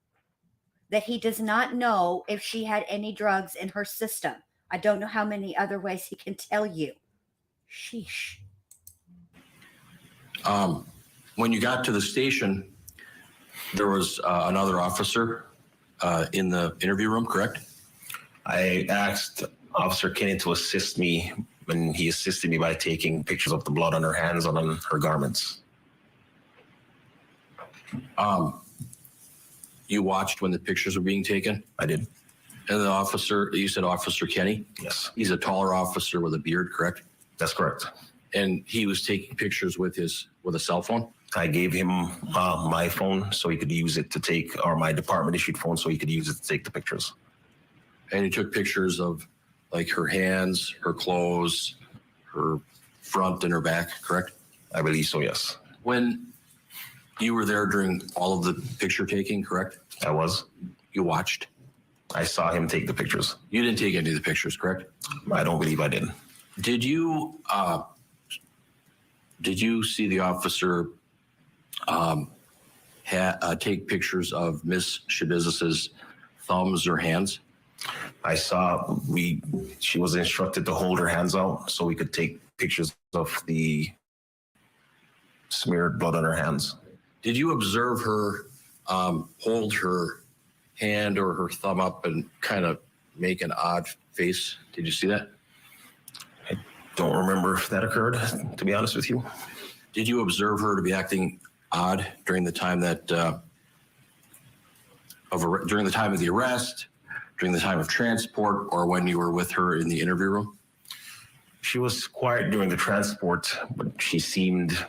that he does not know if she had any drugs in her system. I don't know how many other ways he can tell you. Sheesh. When you got to the station, there was another officer in the interview room, correct? I asked Officer Kenny to assist me, and he assisted me by taking pictures of the blood on her hands and on her garments. You watched when the pictures were being taken? I did. And the officer, you said Officer Kenny? Yes. He's a taller officer with a beard, correct? That's correct. And he was taking pictures with a cell phone? I gave him my phone so he could use it to take, or my department issued phone so he could use it to take the pictures. And he took pictures of like her hands, her clothes, her front and her back, correct? I believe so, yes. When you were there during all of the picture taking, correct? I was. You watched? I saw him take the pictures. You didn't take any of the pictures, correct? I don't believe I did. Did you see the officer take pictures of Miss Schabusiness's thumbs or hands? I saw she was instructed to hold her hands out so we could take pictures of the smeared blood on her hands. Did you observe her hold her hand or her thumb up and kind of make an odd face? Did you see that? I don't remember if that occurred, to be honest with you. Did you observe her to be acting odd during the time that during the time of the arrest, during the time of transport, or when you were with her in the interview room? She was quiet during the transport, but she seemed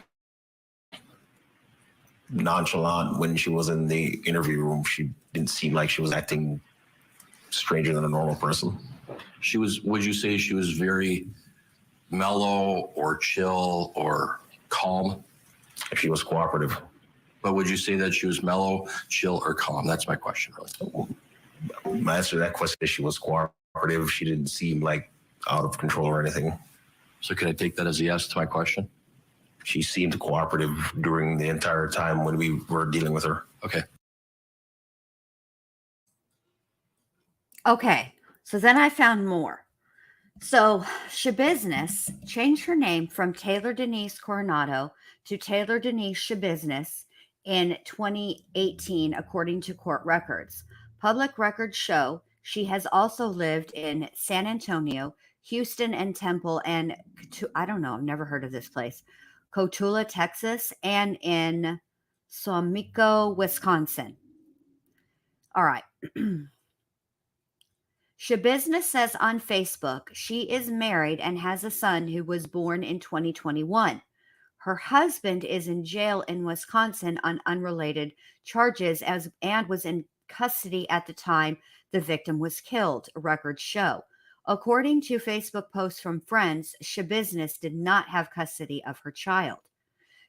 nonchalant when she was in the interview room. She didn't seem like she was acting stranger than a normal person. Would you say she was very mellow or chill or calm? She was cooperative. But would you say that she was mellow, chill, or calm? That's my question, really. My answer to that question is she was cooperative. She didn't seem like out of control or anything. So can I take that as a yes to my question? She seemed cooperative during the entire time when we were dealing with her. Okay. Okay. So then I found more. So Schabusiness changed her name from Taylor Denise Coronado to Taylor Denise Schabusiness in 2018, according to court records. Public records show she has also lived in San Antonio, Houston, and Temple, and I don't know, I've never heard of this place, Cotulla, Texas, and in Suamico, Wisconsin. All right. Schabusiness says on Facebook she is married and has a son who was born in 2021. Her husband is in jail in Wisconsin on unrelated charges and was in custody at the time the victim was killed, records show. According to Facebook posts from friends, Schabusiness did not have custody of her child.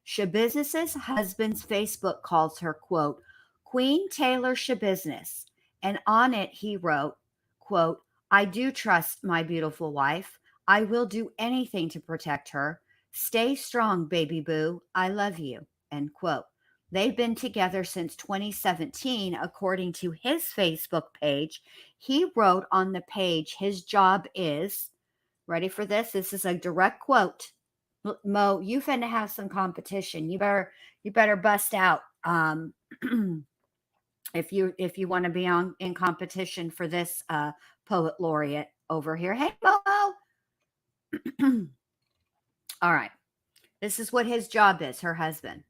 Schabusiness's husband's Facebook calls her, quote, Queen Taylor Schabusiness, and on it he wrote, quote, I do trust my beautiful wife. I will do anything to protect her. Stay strong, baby boo. I love you, end quote. They've been together since 2017, according to his Facebook page. He wrote on the page, his job is, ready for this? This is a direct quote. Mo, you finna have some competition. You better bust out. If you want to be in competition for this poet laureate over here. Hey, Momo. All right. This is what his job is, her husband.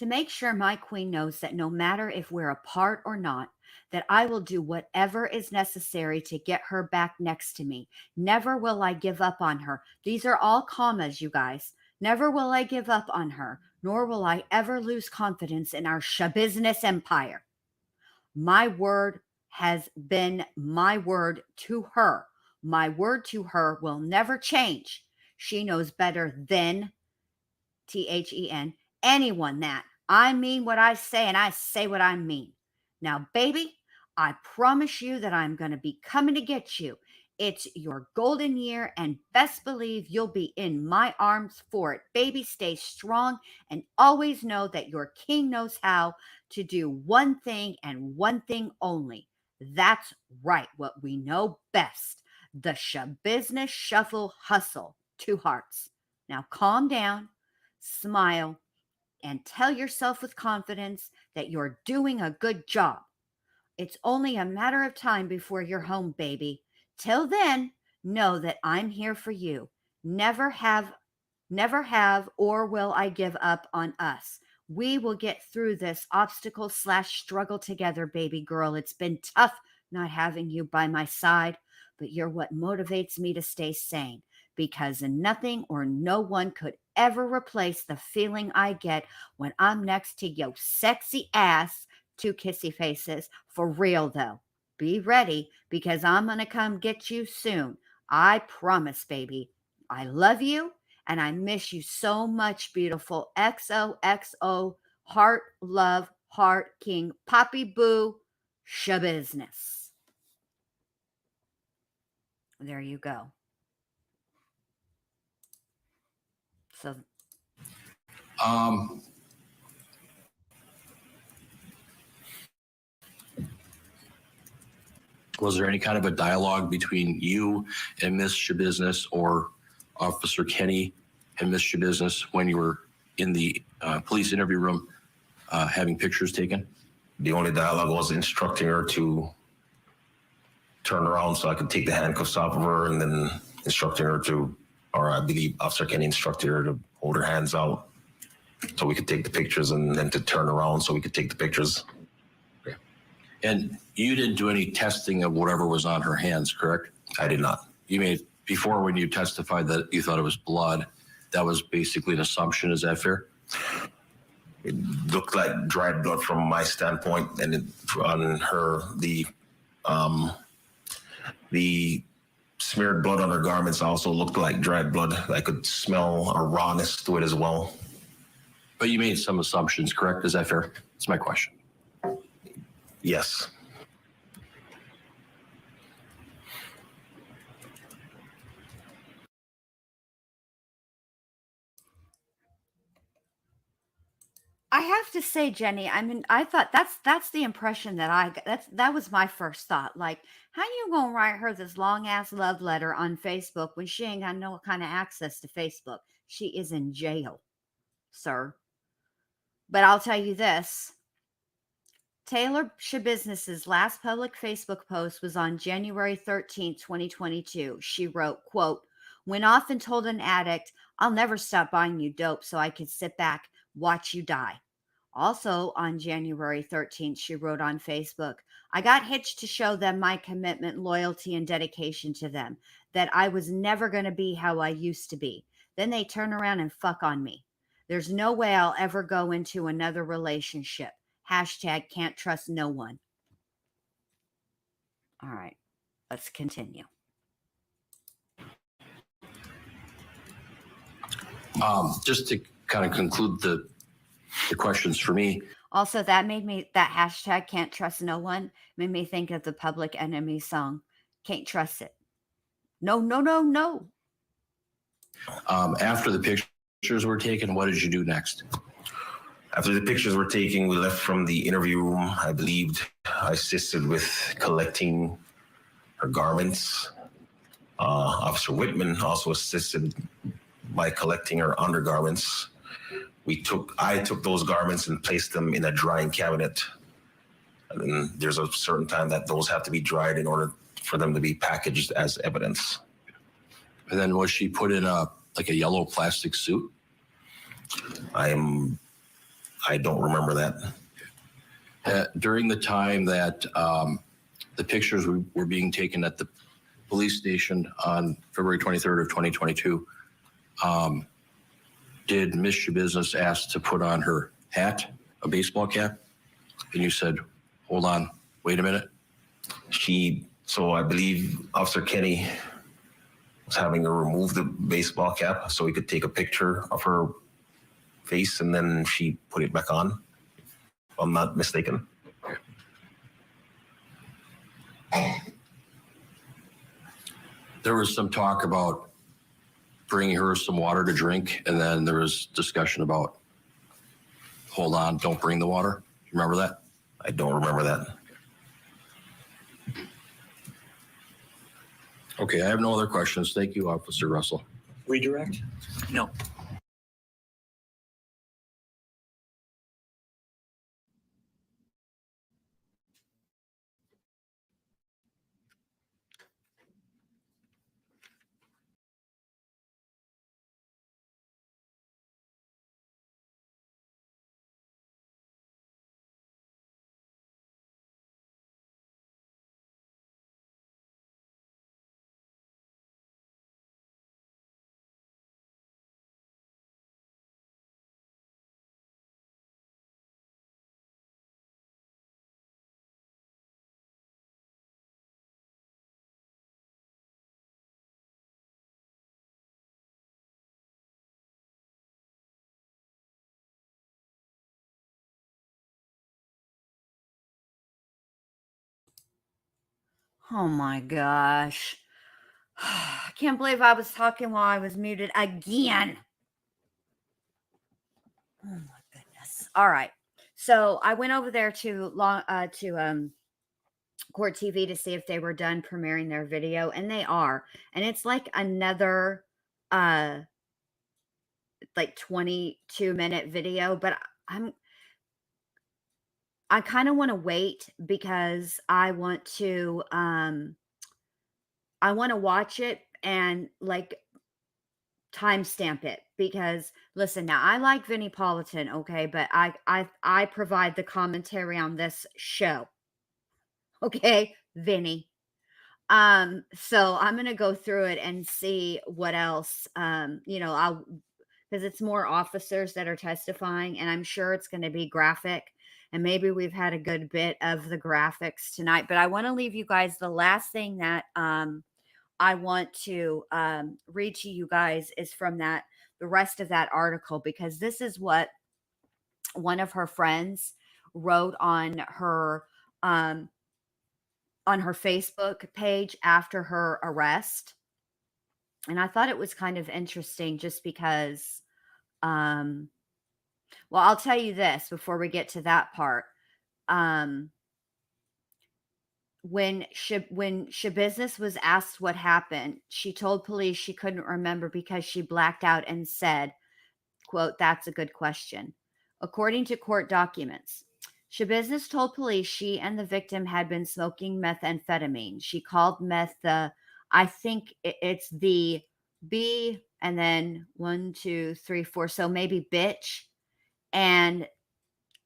to make sure my queen knows that no matter if we're apart or not, that I will do whatever is necessary to get her back next to me. Never will I give up on her. These are all commas, you guys. Never will I give up on her, nor will I ever lose confidence in our Schabusiness empire. My word has been my word to her. My word to her will never change. She knows better than THEN anyone that I mean what I say and I say what I mean. Now, baby, I promise you that I'm going to be coming to get you. It's your golden year, and best believe you'll be in my arms for it. Baby, stay strong and always know that your king knows how to do one thing and one thing only. That's right, what we know best. The Schabusiness shuffle hustle. 2 hearts. Now calm down, smile, and tell yourself with confidence that you're doing a good job. It's only a matter of time before you're home, baby. Till then, know that I'm here for you. Never have, or will I give up on us. We will get through this obstacle/struggle together, baby girl. It's been tough not having you by my side, but you're what motivates me to stay sane, because nothing or no one could ever replace the feeling I get when I'm next to your sexy ass. 2 kissy faces. For real, though. Be ready, because I'm going to come get you soon. I promise, baby. I love you, and I miss you so much, beautiful. XOXO, heart, love, heart, king, Poppy Boo, Schabusiness. There you go. So, was there any kind of a dialogue between you and Miss Schabusiness, or Officer Kenny and Miss Schabusiness, when you were in the police interview room having pictures taken? The only dialogue was instructing her to turn around so I could take the handcuffs off of her, and then instructing her to, or I believe Officer Kenny instructed her to hold her hands out so we could take the pictures, and then to turn around so we could take the pictures. Okay. And you didn't do any testing of whatever was on her hands, correct? I did not. You made, before when you testified that you thought it was blood, that was basically an assumption. Is that fair? It looked like dried blood from my standpoint, and on her, the smeared blood on her garments also looked like dried blood. I could smell a rawness to it as well. But you made some assumptions, correct? Is that fair? That's my question. Yes. I have to say, Jenny, I mean, I thought that's the impression that I got. That was my first thought. Like, how you gonna write her this long ass love letter on Facebook when she ain't got no kind of access to Facebook? She is in jail, sir. But I'll tell you this. Taylor Schabusiness's last public Facebook post was on January 13th, 2022. She wrote, quote, "Went off and told an addict, I'll never stop buying you dope so I could sit back, watch you die." Also on January 13th, she wrote on Facebook, "I got hitched to show them my commitment, loyalty, and dedication to them, that I was never going to be how I used to be. Then they turn around and fuck on me. There's no way I'll ever go into another relationship. Hashtag can't trust no one." All right, let's continue. Just to kind of conclude the questions for me. Also, that hashtag can't trust no one made me think of the Public Enemy song, Can't Trust It. No, no, no, no. After the pictures were taken, what did you do next? After the pictures were taken, we left from the interview room. I believed I assisted with collecting her garments. Officer Whitman also assisted by collecting her undergarments. I took those garments and placed them in a drying cabinet. And then there's a certain time that those have to be dried in order for them to be packaged as evidence. And then was she put in a yellow plastic suit? I am I don't remember that. During the time that the pictures were being taken at the police station on February 23rd of 2022, did Miss Schabusiness ask to put on her hat, a baseball cap? And you said, hold on, wait a minute. So I believe Officer Kenny was having her remove the baseball cap so he could take a picture of her face, and then she put it back on, if I'm not mistaken. There was some talk about bringing her some water to drink, and then there was discussion about, hold on, don't bring the water. Remember that? I don't remember that. Okay, I have no other questions. Thank you, Officer Russell. Redirect? No. Oh my gosh. I can't believe I was talking while I was muted again. Oh my goodness. All right. So I went over there to Court TV to see if they were done premiering their video, and they are. And it's like another like 22-minute video, but I kind of want to wait because I want to watch it and like timestamp it, because listen, now I like Vinnie Politan, okay, but I provide the commentary on this show. Okay, Vinny. So I'm gonna go through it and see what else. I'll, because it's more officers that are testifying, and I'm sure it's going to be graphic. And maybe we've had a good bit of the graphics tonight, but I want to leave you guys the last thing that I want to read to you guys is from the rest of that article, because this is what one of her friends wrote on her Facebook page after her arrest. And I thought it was kind of interesting just because, well, I'll tell you this before we get to that part. When Schabusiness was asked what happened, she told police she couldn't remember because she blacked out and said, quote, "That's a good question." According to court documents, Schabusiness told police she and the victim had been smoking methamphetamine. She called meth I think it's the B and then 1, 2, 3, 4. So maybe bitch, and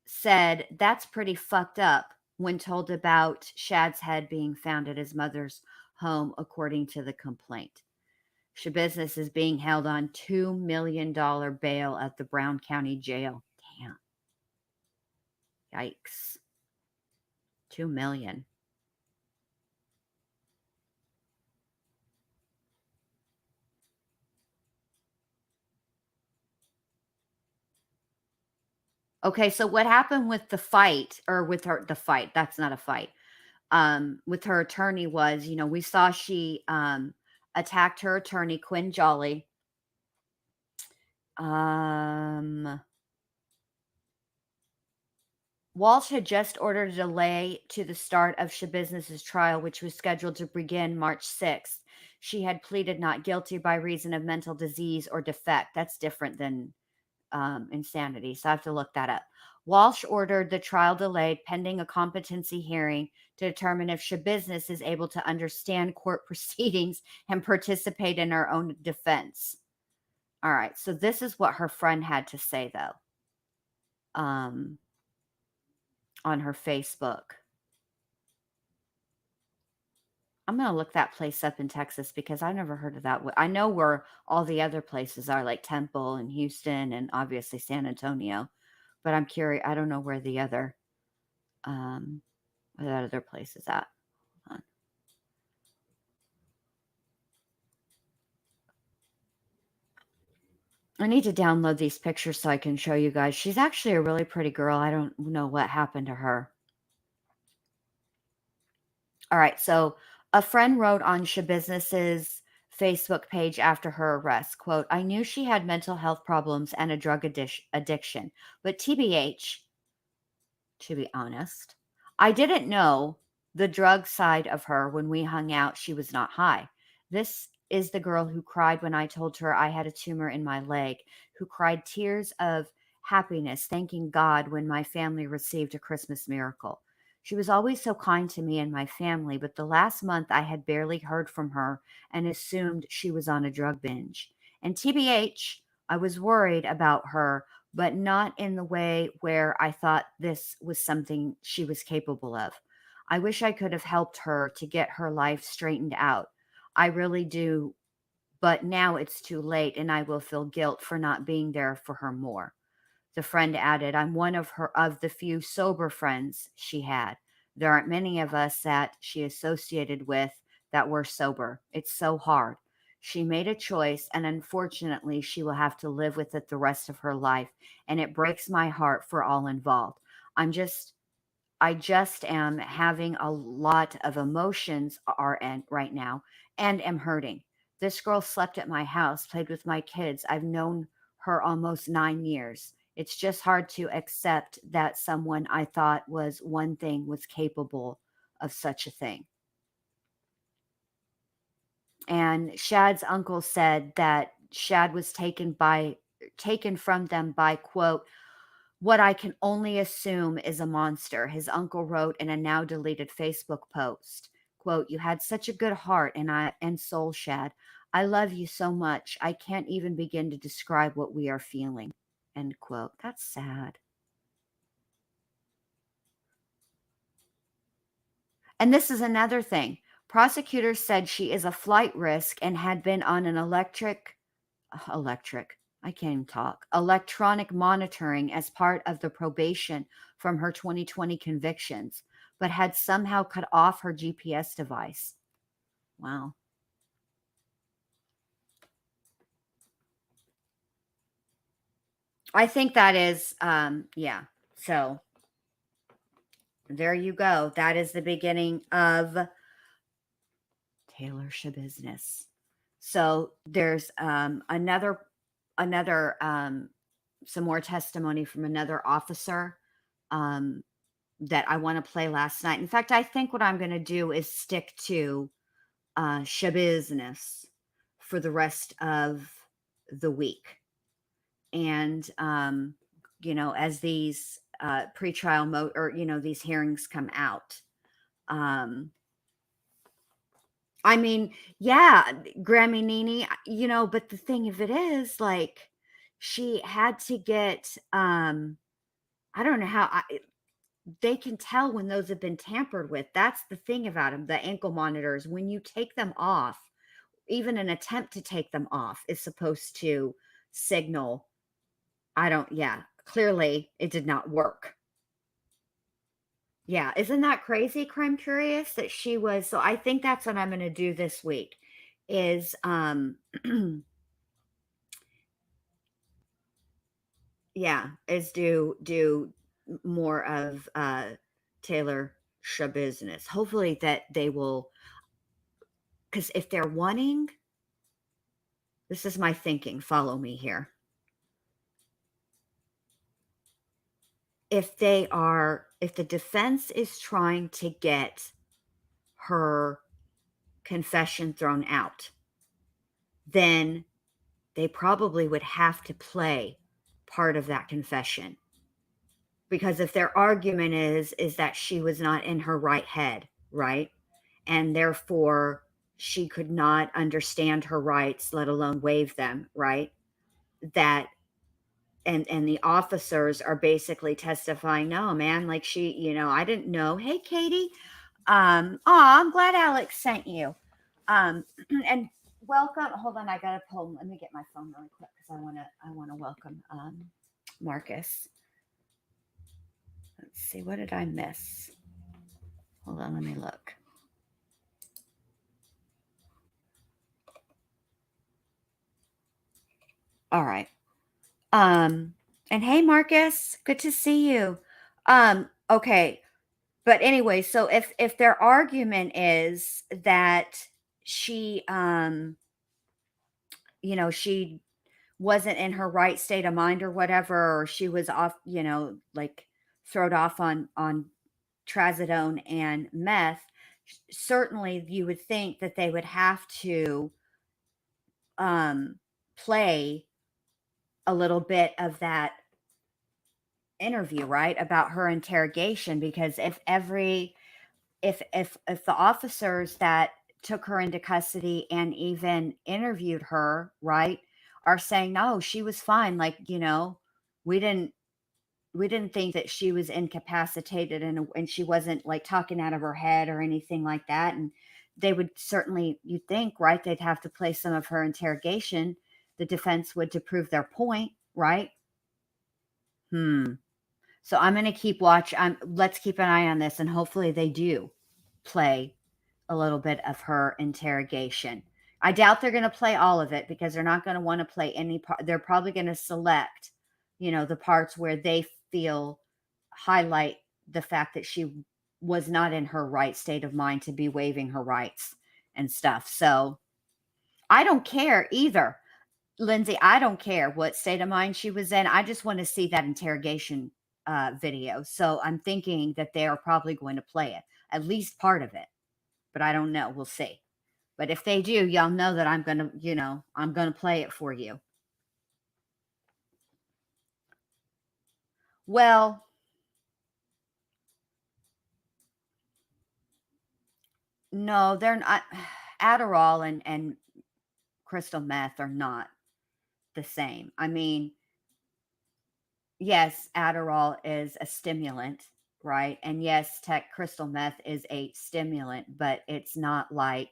said that's pretty fucked up when told about Shad's head being found at his mother's home, according to the complaint. Schabusiness is being held on $2 million bail at the Brown County Jail. Damn. Yikes. $2 million. Okay, so what happened with the fight, or with the fight? That's not a fight. With her attorney was, we saw she attacked her attorney, Quinn Jolly. Walsh had just ordered a delay to the start of Schabusiness's trial, which was scheduled to begin March 6th. She had pleaded not guilty by reason of mental disease or defect. That's different than insanity, so I have to look that up. Walsh ordered the trial delayed pending a competency hearing to determine if Schabusiness is able to understand court proceedings and participate in her own defense. All right, so this is what her friend had to say, though. on her Facebook. I'm going to look that place up in Texas because I've never heard of that. I know where all the other places are, like Temple and Houston and obviously San Antonio, but I'm curious. I don't know where that other place is at. Hold on. I need to download these pictures so I can show you guys. She's actually a really pretty girl. I don't know what happened to her. All right, so a friend wrote on Schabusiness's Facebook page after her arrest, quote, "I knew she had mental health problems and a drug addiction, but TBH, to be honest, I didn't know the drug side of her. When we hung out, she was not high. This is the girl who cried when I told her I had a tumor in my leg, who cried tears of happiness, thanking God when my family received a Christmas miracle. She was always so kind to me and my family, but the last month I had barely heard from her and assumed she was on a drug binge. And TBH, I was worried about her, but not in the way where I thought this was something she was capable of. I wish I could have helped her to get her life straightened out. I really do, but now it's too late and I will feel guilt for not being there for her more." The friend added, "I'm one of the few sober friends she had. There aren't many of us that she associated with that were sober. It's so hard. She made a choice, and unfortunately, she will have to live with it the rest of her life, and it breaks my heart for all involved. I just am having a lot of emotions right now and am hurting. This girl slept at my house, played with my kids. I've known her almost 9 years. It's just hard to accept that someone I thought was one thing was capable of such a thing." And Shad's uncle said that Shad was taken from them by, quote, "what I can only assume is a monster." His uncle wrote in a now deleted Facebook post, quote, "You had such a good heart and soul, Shad. I love you so much. I can't even begin to describe what we are feeling." End quote. That's sad. And this is another thing. Prosecutors said she is a flight risk and had been on an I can't even talk. Electronic monitoring as part of the probation from her 2020 convictions, but had somehow cut off her GPS device. Wow. I think that is, yeah. So there you go. That is the beginning of Taylor Schabusiness. So there's another some more testimony from another officer that I want to play last night. In fact, I think what I'm going to do is stick to Schabusiness for the rest of the week. And, as these pretrial or these hearings come out. I mean, yeah, Grammy Nini, but the thing of it is, like, she had to get, I don't know how they can tell when those have been tampered with. That's the thing about them, the ankle monitors. When you take them off, even an attempt to take them off is supposed to signal, clearly it did not work. Yeah, isn't that crazy, Crime Curious, that she was so I think that's what I'm gonna do this week is, yeah, is do more of, Taylor Schabusiness. Hopefully that they will, because if they're wanting this is my thinking, follow me here. If the defense is trying to get her confession thrown out, then they probably would have to play part of that confession. Because if their argument is that she was not in her right head, right? And therefore she could not understand her rights, let alone waive them, right? That and the officers are basically testifying, no, man, like she, I didn't know. Hey, Katie. I'm glad Alex sent you. And welcome. Hold on, I gotta pull. Let me get my phone really quick because I wanna welcome Marcus. Let's see, what did I miss? Hold on, let me look. All right. And hey, Marcus, good to see you. Okay. But anyway, so if their argument is that she she wasn't in her right state of mind or whatever, or she was off, like thrown off on trazodone and meth, certainly you would think that they would have to play a little bit of that interview, right, about her interrogation, because if the officers that took her into custody and even interviewed her, right, are saying no, she was fine, like, we didn't think that she was incapacitated and she wasn't like talking out of her head or anything like that, and they would certainly, you think, right, they'd have to play some of her interrogation, the defense would, to prove their point, right? So I'm going to keep watch. Let's keep an eye on this, and hopefully they do play a little bit of her interrogation. I doubt they're going to play all of it because they're not going to want to play any part. They're probably going to select, the parts where they feel highlight the fact that she was not in her right state of mind to be waiving her rights and stuff. So I don't care either. Lindsay, I don't care what state of mind she was in. I just want to see that interrogation video. So I'm thinking that they are probably going to play it, at least part of it. But I don't know. We'll see. But if they do, y'all know that I'm going to, I'm going to play it for you. Well, no, they're not. Adderall and crystal meth are not the same. I mean, yes, Adderall is a stimulant, right? And yes, crystal meth is a stimulant, but it's not like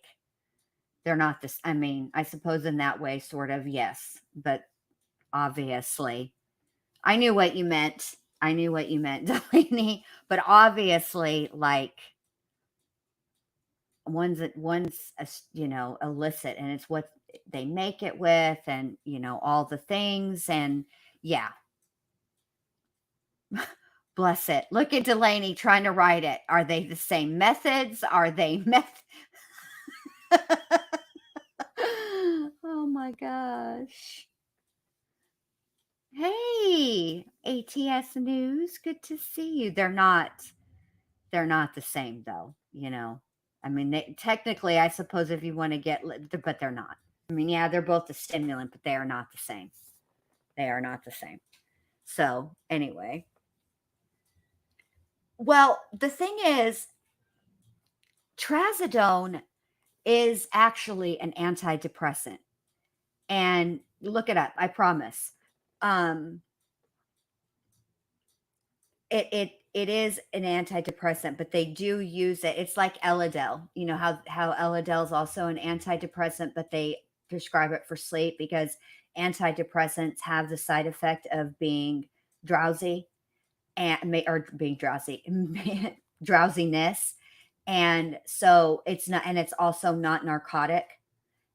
they're not this. I mean, I suppose in that way, sort of, yes, but obviously, I knew what you meant. I knew what you meant, Delaney, but obviously, like, one's illicit, and it's what they make it with, and all the things, and yeah. Bless it. Look at Delaney trying to write it. Are they the same methods? Are they Oh my gosh. Hey, ATS News. Good to see you. They're not the same though, I mean, technically, I suppose if you want to but they're not. I mean, yeah, they're both a stimulant, but they are not the same. They are not the same. So anyway. Well, the thing is, trazodone is actually an antidepressant. And look it up, I promise. It is an antidepressant, but they do use it. It's like Elidel. You know how Elidel is also an antidepressant, but they prescribe it for sleep because antidepressants have the side effect of being drowsy or being drowsy, drowsiness. And so it's also not narcotic.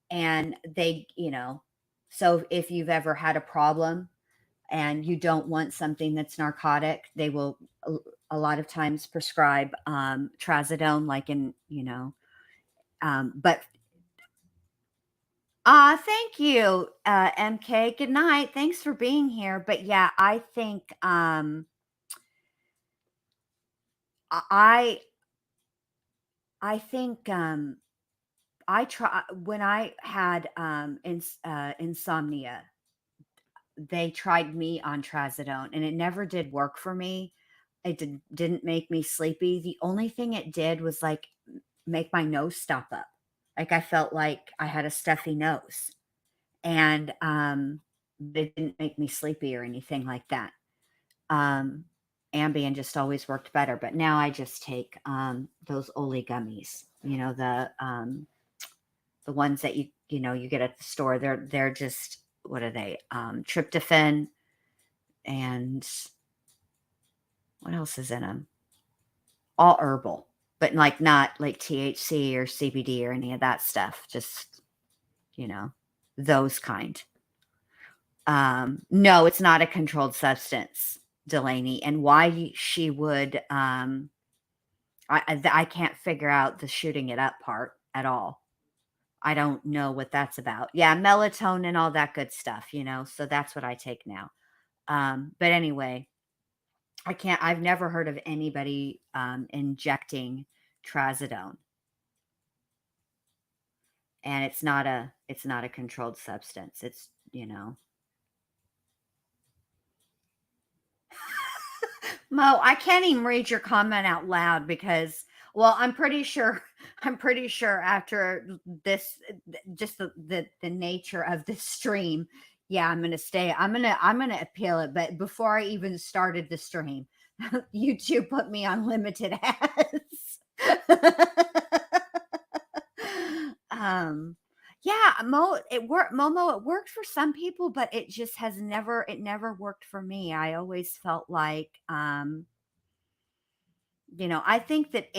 And they, so if you've ever had a problem and you don't want something that's narcotic, they will a lot of times prescribe trazodone, like but thank you, MK. Good night. Thanks for being here. But yeah, I think I think I try when I had insomnia, they tried me on trazodone and it never did work for me. It didn't make me sleepy. The only thing it did was like make my nose stop up. Like I felt like I had a stuffy nose. And It didn't make me sleepy or anything like that. Ambien just always worked better, but now I just take those Oli gummies. The ones that you get at the store. They're just, what are they? Tryptophan, and what else is in them? All herbal, but like not like THC or CBD or any of that stuff. Just those kind. No, it's not a controlled substance, Delaney. And why she would, I can't figure out the shooting it up part at all. I don't know what that's about. Yeah, melatonin, all that good stuff, so that's what I take now. But anyway, I've never heard of anybody injecting trazodone. And it's not a controlled substance. It's, Mo, I can't even read your comment out loud because, well, I'm pretty sure after this, just the nature of this stream, yeah, I'm gonna appeal it. But before I even started the stream, YouTube put me on limited ads. Yeah, Momo, it worked for some people, but it just never worked for me. I always felt like, I think that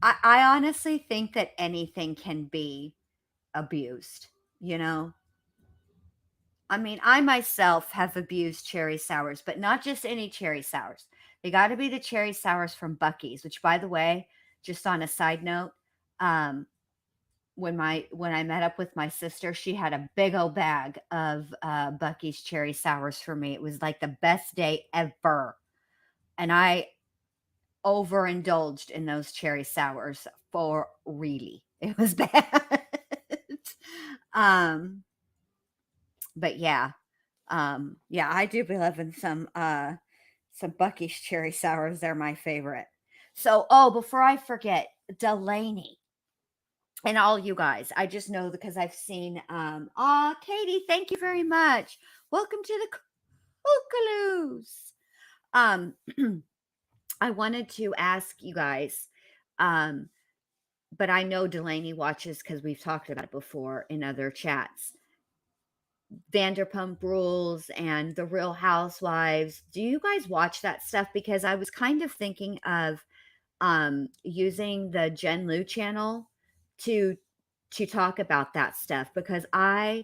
I honestly think that anything can be abused, I mean, I myself have abused cherry sours, but not just any cherry sours. They got to be the cherry sours from Buc-ee's, which, by the way, just on a side note, when I met up with my sister, she had a big old bag of Buc-ee's cherry sours for me. It was like the best day ever. And I overindulged in those cherry sours for really. It was bad. But yeah. Yeah, I do be loving some Buc-ee's cherry sours. They're my favorite. So, before I forget, Delaney. And all you guys, I just know because I've seen, Katie, thank you very much. Welcome to the Kookaloos. I wanted to ask you guys, but I know Delaney watches because we've talked about it before in other chats. Vanderpump Rules and The Real Housewives. Do you guys watch that stuff? Because I was kind of thinking of using the Jen Lu channel to talk about that stuff, because I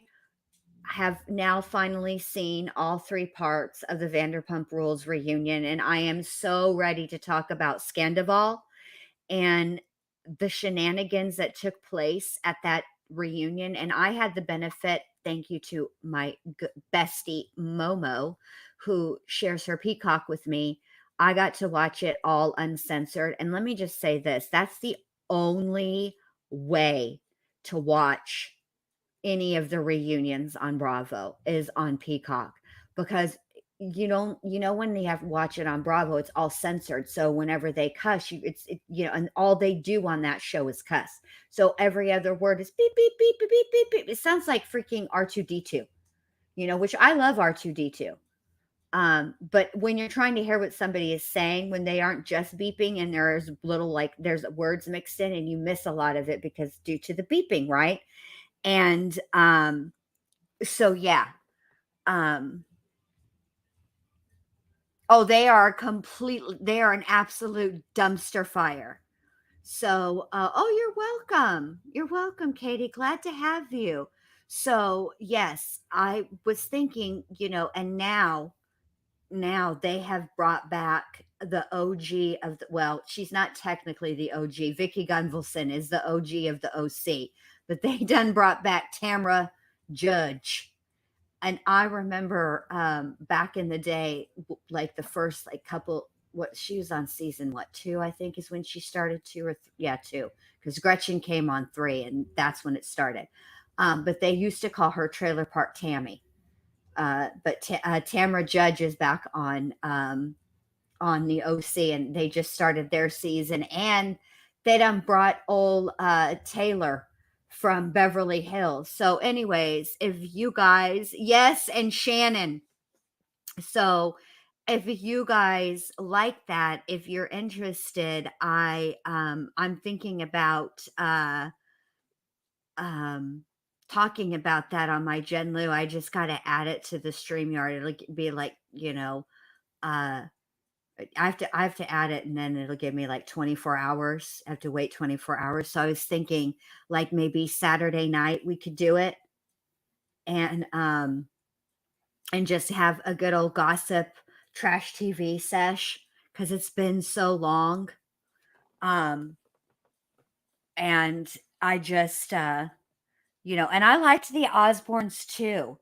have now finally seen all 3 parts of the Vanderpump Rules reunion, and I am so ready to talk about Scandival and the shenanigans that took place at that reunion. And I had the benefit, thank you to my bestie Momo, who shares her Peacock with me, I got to watch it all uncensored. And let me just say this, that's the only way to watch any of the reunions on Bravo, is on Peacock, because when they have watch it on Bravo, it's all censored. So whenever they cuss, and all they do on that show is cuss. So every other word is beep, beep, beep, beep, beep, beep, beep. It sounds like freaking R2D2, which I love R2D2. But when you're trying to hear what somebody is saying, when they aren't just beeping and there's there's words mixed in, and you miss a lot of it because due to the beeping, right? And so yeah. They are an absolute dumpster fire. So, you're welcome. You're welcome, Katie. Glad to have you. So, yes, I was thinking, and now they have brought back the OG of she's not technically the OG. Vicky Gunvalson is the OG of the OC, but they done brought back Tamra Judge. And I remember back in the day, like the first couple, she was on season 2, I think is when she started, 2 or 2, because Gretchen came on 3, and that's when it started. But they used to call her Trailer Park Tammy. But Tamra Judge is back on the OC, and they just started their season, and they done brought old Taylor from Beverly Hills. So anyways, if you guys, yes, and Shannon. So if you guys like that, if you're interested, I'm thinking about talking about that on my Gen Lu. I just got to add it to the StreamYard. It'll be like, I have to add it, and then it'll give me like 24 hours. I have to wait 24 hours. So I was thinking like maybe Saturday night we could do it, and just have a good old gossip trash TV sesh, because it's been so long. And I just and I liked the Osbournes too.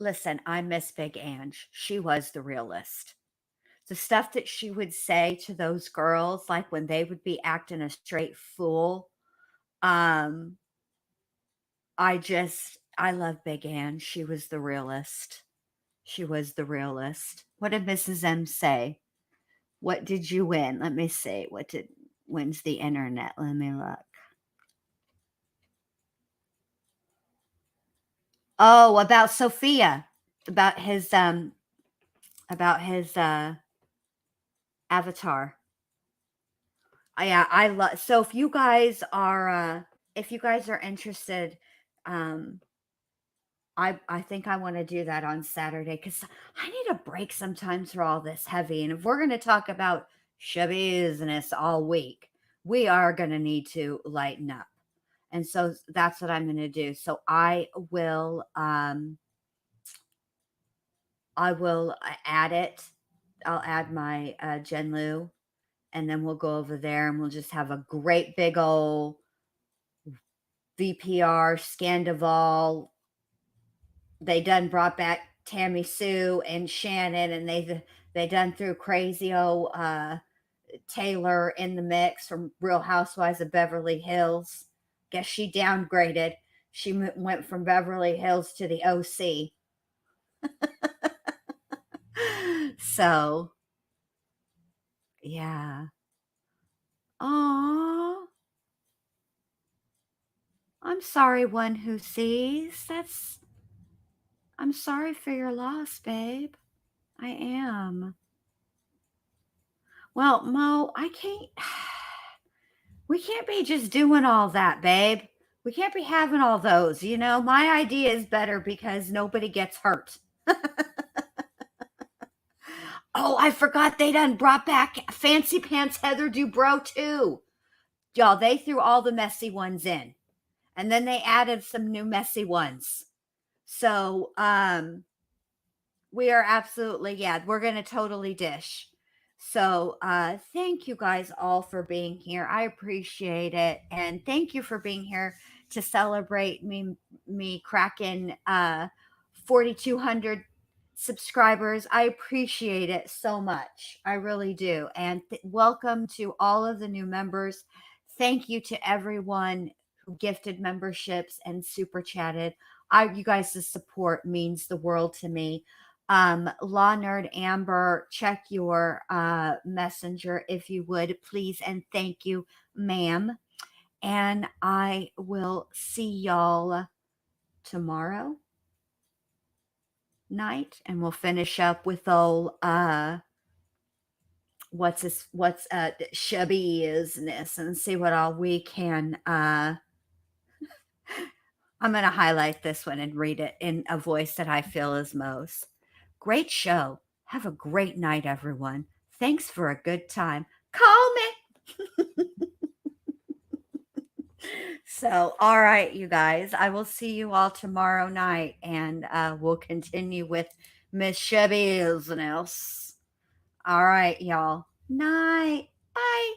Listen, I miss Big Ange. She was the realist. The stuff that she would say to those girls, like when they would be acting a straight fool. I love Big Ange. She was the realist. She was the realist. What did Mrs. M say? What did you win? Let me see. When's the internet? Let me look. Oh, about Sophia, about his avatar. Yeah, I love. So if you guys are interested, I think I want to do that on Saturday, because I need a break sometimes for all this heavy. And if we're going to talk about Schabusiness all week, we are going to need to lighten up. And so that's what I'm going to do. So I will add it. I'll add my Gen Lu, and then we'll go over there and we'll just have a great big old VPR Scandival. They done brought back Tammy Sue and Shannon, and they done threw crazy old Taylor in the mix from Real Housewives of Beverly Hills. Guess she downgraded. She went from Beverly Hills to the OC. So, yeah. Aww. I'm sorry, one who sees. I'm sorry for your loss, babe. I am. Well, Mo, we can't be just doing all that, babe. We can't be having all those. My idea is better because nobody gets hurt. Oh, I forgot they done brought back Fancy Pants Heather Dubrow too. Y'all, they threw all the messy ones in, and then they added some new messy ones. So, we are absolutely, we're going to totally dish. So, thank you guys all for being here. I appreciate it. And thank you for being here to celebrate me cracking 4,200 subscribers. I appreciate it so much. I really do. And welcome to all of the new members. Thank you to everyone who gifted memberships and super chatted. You guys' support means the world to me. Law Nerd Amber, check your messenger if you would, please, and thank you, ma'am. And I will see y'all tomorrow night, and we'll finish up with old Schabusiness, and see what all we can I'm going to highlight this one and read it in a voice that I feel is Mo's. Great show. Have a great night, everyone. Thanks for a good time. Call me. So, all right, you guys. I will see you all tomorrow night, and we'll continue with Miss Schabusiness. All right, y'all. Night. Bye.